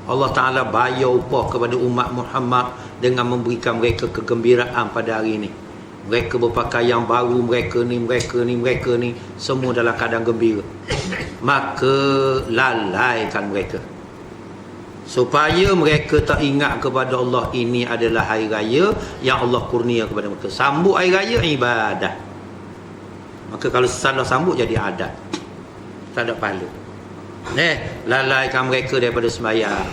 Speaker 1: Allah Ta'ala bayar upah kepada umat Muhammad dengan memberikan mereka kegembiraan pada hari ini. Mereka berpakaian baru, mereka ni semua dalam keadaan gembira. Maka lalaikan mereka, supaya mereka tak ingat kepada Allah. Ini adalah hari raya yang Allah kurnia kepada mereka. Sambut hari raya ibadah. Maka kalau salah sambut jadi adat, tak ada pahala. Lalaikan mereka daripada sembahyang.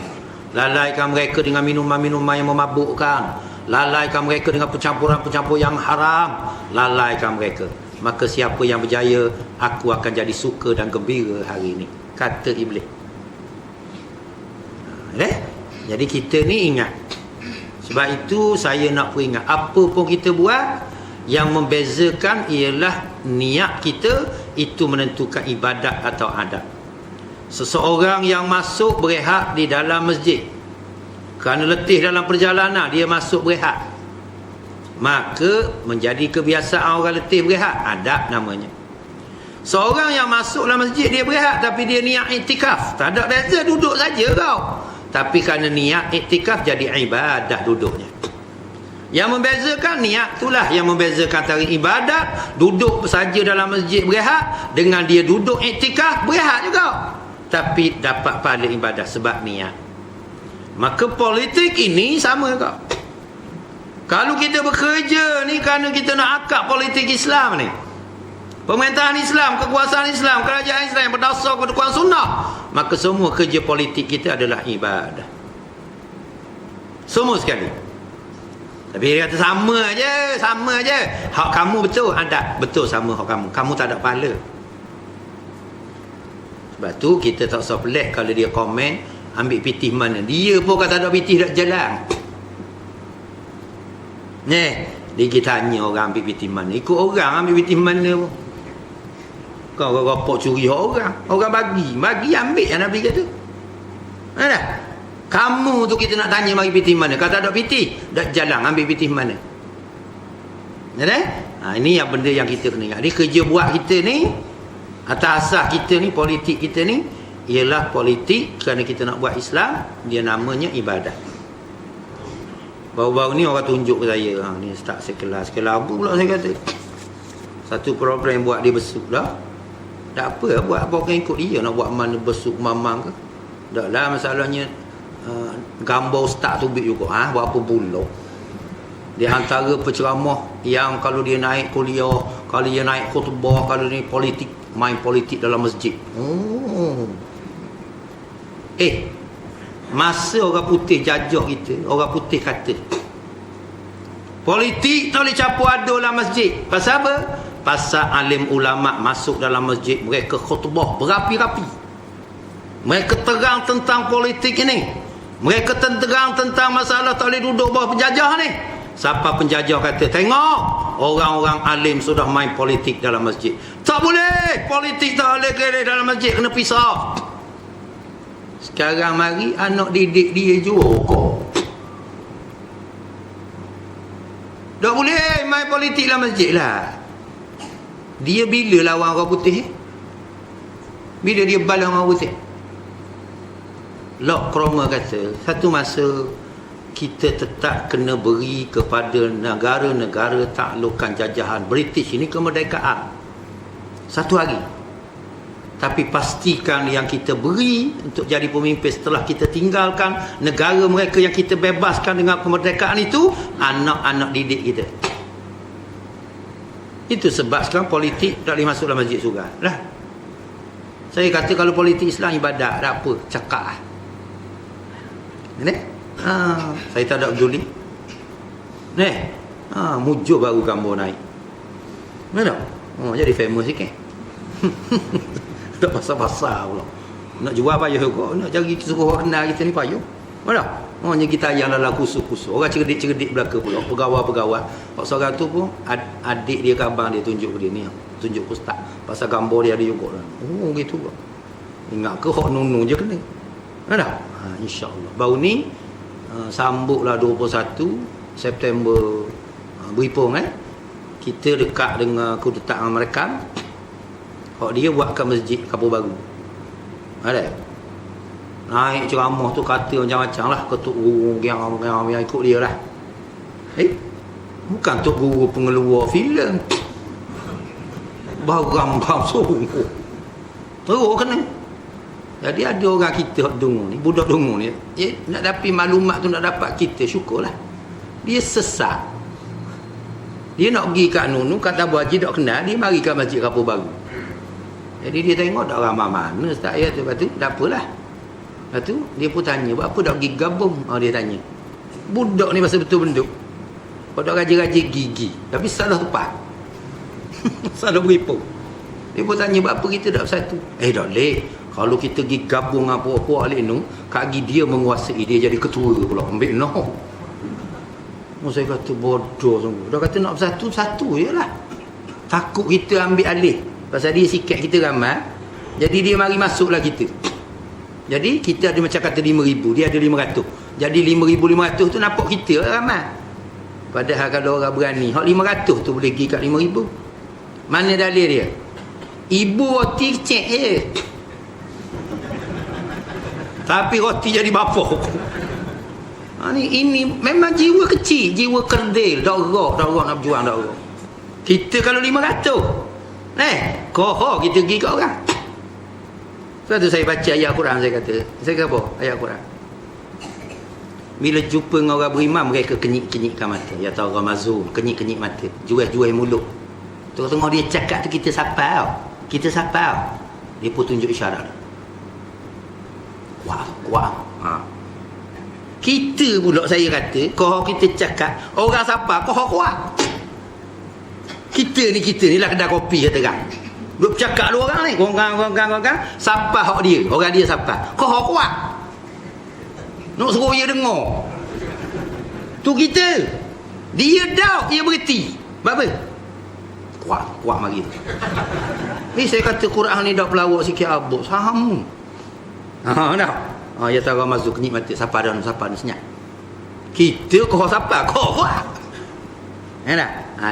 Speaker 1: Lalaikan mereka dengan minuman-minuman yang memabukkan. Lalaikan mereka dengan pencampuran-pencampur yang haram. Lalaikan mereka. Maka siapa yang berjaya, aku akan jadi suka dan gembira hari ini, kata iblis. Jadi kita ni ingat. Sebab itu saya nak peringat, apa pun kita buat, yang membezakan ialah niat kita, itu menentukan ibadat atau adat. Seseorang yang masuk berehat di dalam masjid kerana letih dalam perjalanan, dia masuk berehat, maka menjadi kebiasaan orang letih berehat, adat namanya. Seorang yang masuk dalam masjid, dia berehat tapi dia niat iktikaf, tak ada beza, duduk saja kau. Tapi kerana niat iktikaf, jadi ibadat duduknya. Yang membezakan niat itulah yang membezakan antara ibadat duduk saja dalam masjid berehat dengan dia duduk iktikaf berehat juga, tapi dapat pahala ibadah sebab niat. Maka politik ini sama juga. Kalau kita bekerja ni kerana kita nak akad politik Islam ni, pemerintahan Islam, kekuasaan Islam, kerajaan Islam yang berdasar kepada Quran Sunnah, maka semua kerja politik kita adalah ibadah. Semua sekali. Tapi dia kata sama je. Hak kamu betul, adat betul sama hak kamu. Kamu tak ada pahala. Sebab tu kita tak usah pelik kalau dia komen ambil pitih mana. Dia pun kata ada pitih tak jalan. Dia kita tanya orang ambil pitih mana. Ikut orang ambil pitih mana pun. Kau rapok curi orang. Orang bagi ambil yang Nabi kata. Ada. Kamu tu kita nak tanya bagi pitih mana. Kata ada pitih tak jalan, ambil pitih mana. Ini yang benda yang kita kena ingat. Jadi kerja buat kita ni, atas asas kita ni, politik kita ni, ialah politik kerana kita nak buat Islam. Dia namanya ibadah. Baru-baru ni orang tunjuk ke saya, ni start sekelas abu pula saya kata. Satu program buat dia besuk dah. Tak apa, buat apa kan ikut dia. Nak buat mana besuk mamang ke. Tak lah, masalahnya gambar ustaz tu juga. Buat apa pula. Dia antara penceramah yang kalau dia naik kuliah, kalau dia naik khutbah, kalau ni politik, main politik dalam masjid. Masa orang putih jajah kita, orang putih kata politik tak boleh campur aduk dalam masjid. Pasal apa? Pasal alim ulama masuk dalam masjid, mereka khutbah berapi-rapi. Mereka terang tentang politik ini. Mereka terang tentang masalah tak boleh duduk bawah penjajah ni. Siapa penjajah kata, tengok orang-orang alim sudah main politik dalam masjid. Tak boleh, politik tak boleh kira dalam masjid, kena pisah. Sekarang mari anak didik dia juga. Tak boleh main politik dalam masjid lah. Dia bila lawan orang putih? Bila dia balang orang putih? Lok Kromer kata, satu masa kita tetap kena beri kepada negara-negara taklukan jajahan British ini kemerdekaan satu hari. Tapi pastikan yang kita beri untuk jadi pemimpin setelah kita tinggalkan negara mereka yang kita bebaskan dengan kemerdekaan itu, anak-anak didik kita. Itu sebab sekarang politik tak boleh masuk dalam masjid surga lah. Saya kata kalau politik Islam ibadat, tak apa, cakap lah. Saya tak ada peduli. Mujur baru gambar naik. Mana? Jadi famous sikit. Tak pasal-pasal pula. Nak jual payah juga. Nak cari suruh orang kenal kita ni payah. Mana? Kita yang dalam kusu-kusu. Orang cerdik-cerdik belaka pula. Pegawai-pegawai. Pak seorang tu pun adik dia ke abang dia tunjuk ke dia ni. Tunjuk ke ustaz. Pasal gambar dia ada juga. Gitu pula. Ingat ke hak nunu je kena. Mana? InsyaAllah. Baru ni sambutlah 21 September Beripung kita dekat dengan kedutaan mereka. Hak dia buatkan masjid Kampung Baru. Ada. Naik ceramah tu kata macam-macam lah. Ketuk guru yang ikut dia lah. Bukan tok guru pengeluar filem. Barang-barang sungguh. Teruk kena. Jadi ada orang kita dengar ni, budak dengar ni, nak dapat maklumat tu nak dapat kita, syukurlah. Dia sesat. Dia nak pergi kat Nunu, kat Abu Haji tak kenal, dia mari kat Masjid Kampung Baru. Jadi dia tengok tak ramai mana Ustaz ya tu, lepas tu tak apalah. Lepas tu dia pun tanya, buat apa tak pergi gabung? Dia tanya. Budak ni masa betul bentuk. Kau tak raja-raja gigi, tapi salah tepat. Salah beripung. Dia pun tanya, buat apa kita tak bersatu? Tak lek. Kalau kita pergi gabung dengan puak-puak alik ni, kaki dia menguasai, dia jadi ketua pula. Ambil no. Saya kata bodoh sungguh. Dia kata nak bersatu-satu je lah. Takut kita ambil alih. Pasal dia sikit kita ramai. Jadi dia mari masuklah kita. Jadi kita ada macam kata 5,000. Dia ada 500. Jadi 5,500 tu nampak kita ramai. Padahal kalau orang berani, hak 500 tu boleh pergi kat 5,000. Mana dalil dia? Ibu roti cek je. Tapi roti jadi bapa. Ini memang jiwa kecil, jiwa kerdil, tak gerak nak berjuang, tak gerak. Kita kalau 500, koho kita pergi kat orang. Sebab tu saya baca ayat Quran, saya kata apa? Ayat Quran. Bila jumpa dengan orang beriman, mereka kenyik-kenyikkan mata. Ya tahu orang mazum, kenyik-kenyik mata, jual-jual mulut. Tengok-tengok dia cakap tu, kita sapau. Dia pun tunjuk isyarat. Kuat. Kita pula saya kata, kau kita cakap orang siapa kau kuat. Kita ni lah kedai kopi kata kan. Duk cakap dua orang ni, orang siapa hak dia, orang dia siapa. Kau kuat. Nak suruh dia dengar. Tu kita. Dia dah dia berhenti. Apa? Kuat mari tu. Ni saya kata Quran ni dak pelawak sikit abuk. Faham. Ya tahu masuk kenyik mati. Siapa dah siapa ni senyap. Kita kau siapa? Kau kuat.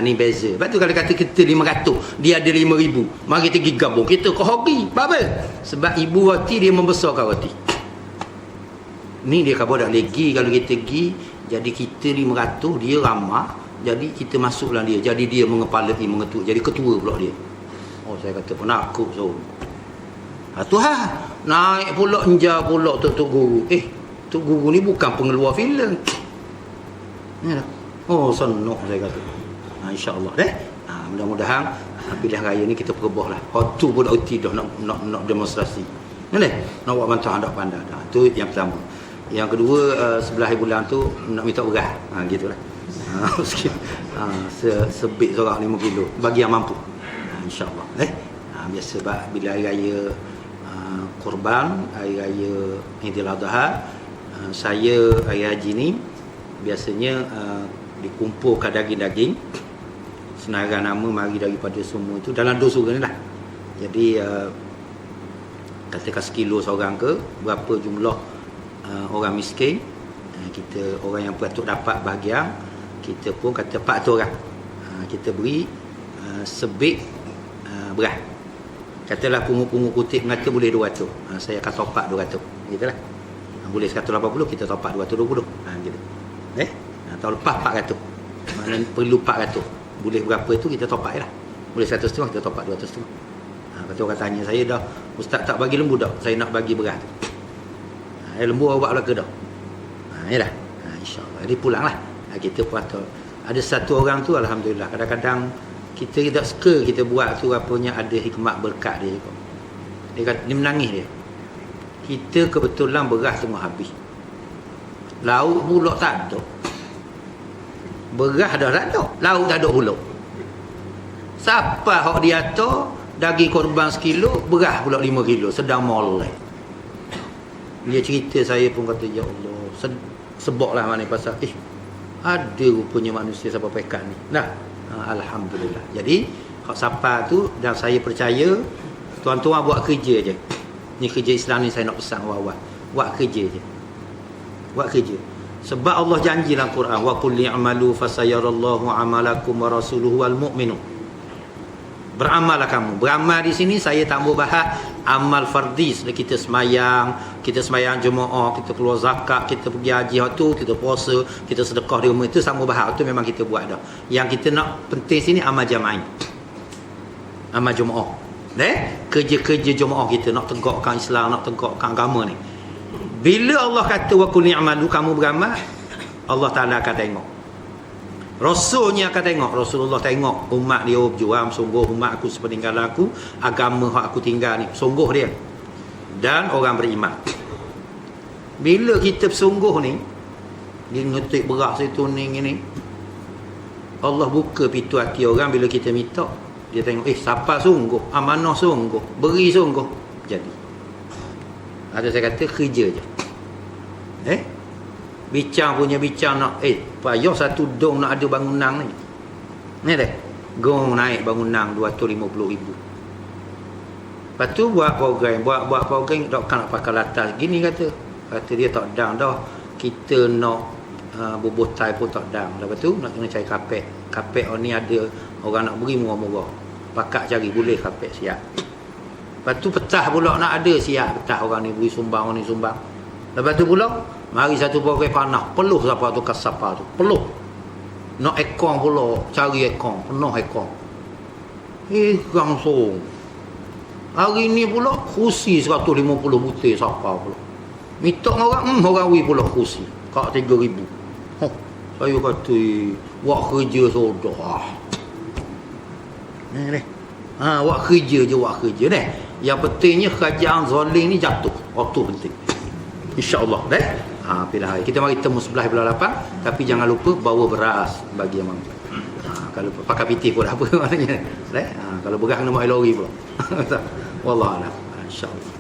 Speaker 1: Ni beza. Lepas tu kalau kata kita 500, dia ada 5,000. Mari kita pergi gabung. Kita kau hobi. Apa? Sebab ibu roti dia membesarkan roti. Ni dia khabar dah lagi kalau kita pergi. Jadi kita 500, dia ramah. Jadi kita masuklah dia. Jadi dia mengepalai, mengetuk. Jadi ketua pula dia. Saya kata penakut so. Tuhan naik pula enja pula Tok Guru. Tok Guru ni bukan pengeluar filem. Senang saya kata. InsyaAllah mudah-mudahan pilihan raya ni kita perubahlah. Hak tu pun dah dah nak demonstrasi. Nak buat bantuan anak pandai. Tu yang pertama. Yang kedua, sebelah bulan tu nak minta beras. Gitulah. Sebit seorang 5 kilo bagi yang mampu. InsyaAllah. Biasa bila hari raya Kurban, hari raya Aidil Adha, saya hari haji ni biasanya dikumpulkan daging-daging, senarai nama mari daripada semua itu dalam dosa ni lah. Jadi katakan sekilo seorang ke, berapa jumlah orang miskin, kita orang yang patut dapat bahagian, kita pun kata 400 orang, kita beri sebik beras. Katalah pungut-pungut kutip mengata boleh 200. Saya akan topak 200. Gitulah. Boleh 180, kita topak 220. Gitu. Tahun lepas 400. Mana perlu 400. Boleh berapa itu kita topak lah. Boleh 150 kita topak 250. Kata orang tanya saya dah, ustaz tak bagi lembu dah. Saya nak bagi beras tu. Lembu awak belaka dah. Yalah. InsyaAllah. Jadi pulanglah. Kita patut. Ada satu orang tu alhamdulillah. Kadang-kadang kita tak suka kita buat tu apanya ada hikmat berkat dia juga. Dia menangis dia. Kita kebetulan beras semua habis. Lauk pula tak ada. Beras dah tak ada, lauk tak ada pula. Siapa hok dia tu daging korban 1 kilo, beras pula 5 kilo, sedang molek. Dia cerita, saya pun kata ya Allah, sebablah mana pasal ada rupanya manusia sampai pekat ni. Nah, alhamdulillah. Jadi hak siapa tu, dan saya percaya tuan-tuan buat kerja je. Ni kerja Islam ni saya nak pesan awal-awal. Buat kerja je. Buat kerja. Sebab Allah janji dalam Quran, wa qul i'malu fasayarallahu amalakum wa rasuluhu wal mu'minun. Beramallah kamu. Beramal di sini saya tambah bahas amal fardi. Kita semayang jemaah, kita keluar zakat, kita pergi haji tu, kita puasa, kita sedekah di rumah, itu sama bahas. Itu memang kita buat dah. Yang kita nak penting sini amal jamaah. Amal jemaah. Kerja-kerja jemaah kita nak tegakkan Islam, nak tegakkan agama ni. Bila Allah kata wa qul i'malu, kamu beramal, Allah Taala akan tengok. Rasulnya akan tengok. Rasulullah tengok umat dia berjuang, sungguh umat aku sepeninggal aku, agama hak aku tinggal ni, sungguh dia. Dan orang beriman. Bila kita bersungguh ni, dia ngetik beras itu ni, Allah buka pintu hati orang. Bila kita minta, dia tengok, siapa sungguh, amanah sungguh, beri sungguh, jadi. Ada saya kata kerja je. Bincang nak payah satu dong nak ada bangunan ni. Ni dah. Gong naik bangunan 250,000. Lepas tu buat program takkan nak pakai latas gini kata dia tak dang dah. Kita nak bubutai pun tak dang. Lepas tu nak kena cari kapek ni ada orang nak beri murah-murah. Pakak cari boleh kapek siap. Lepas tu petah pula nak ada siap petah orang ni beri sumbang, orang ni sumbang. Lepas tu pula mari satu program panah, peluh siapa tu kas siapa tu, peluh. Nak ekong pula, cari ekong, penuh ekong. Langsung. Hari ni pula kursi 150 butir siapa pula. Minta orang, orang wi pula kursi. Kak 3,000. Saya kata buat kerja sudah. Ni. Buat kerja deh. Yang pentingnya kerajaan zalim ni jatuh. Waktu penting. InsyaAllah pilih hari. Kita mari temu sebelah bulan 8. Tapi jangan lupa bawa beras bagi yang mampu. Kalau pakai pitih pun apa maknanya. Kalau beras kena buat lori pula. Wallahualam. InsyaAllah.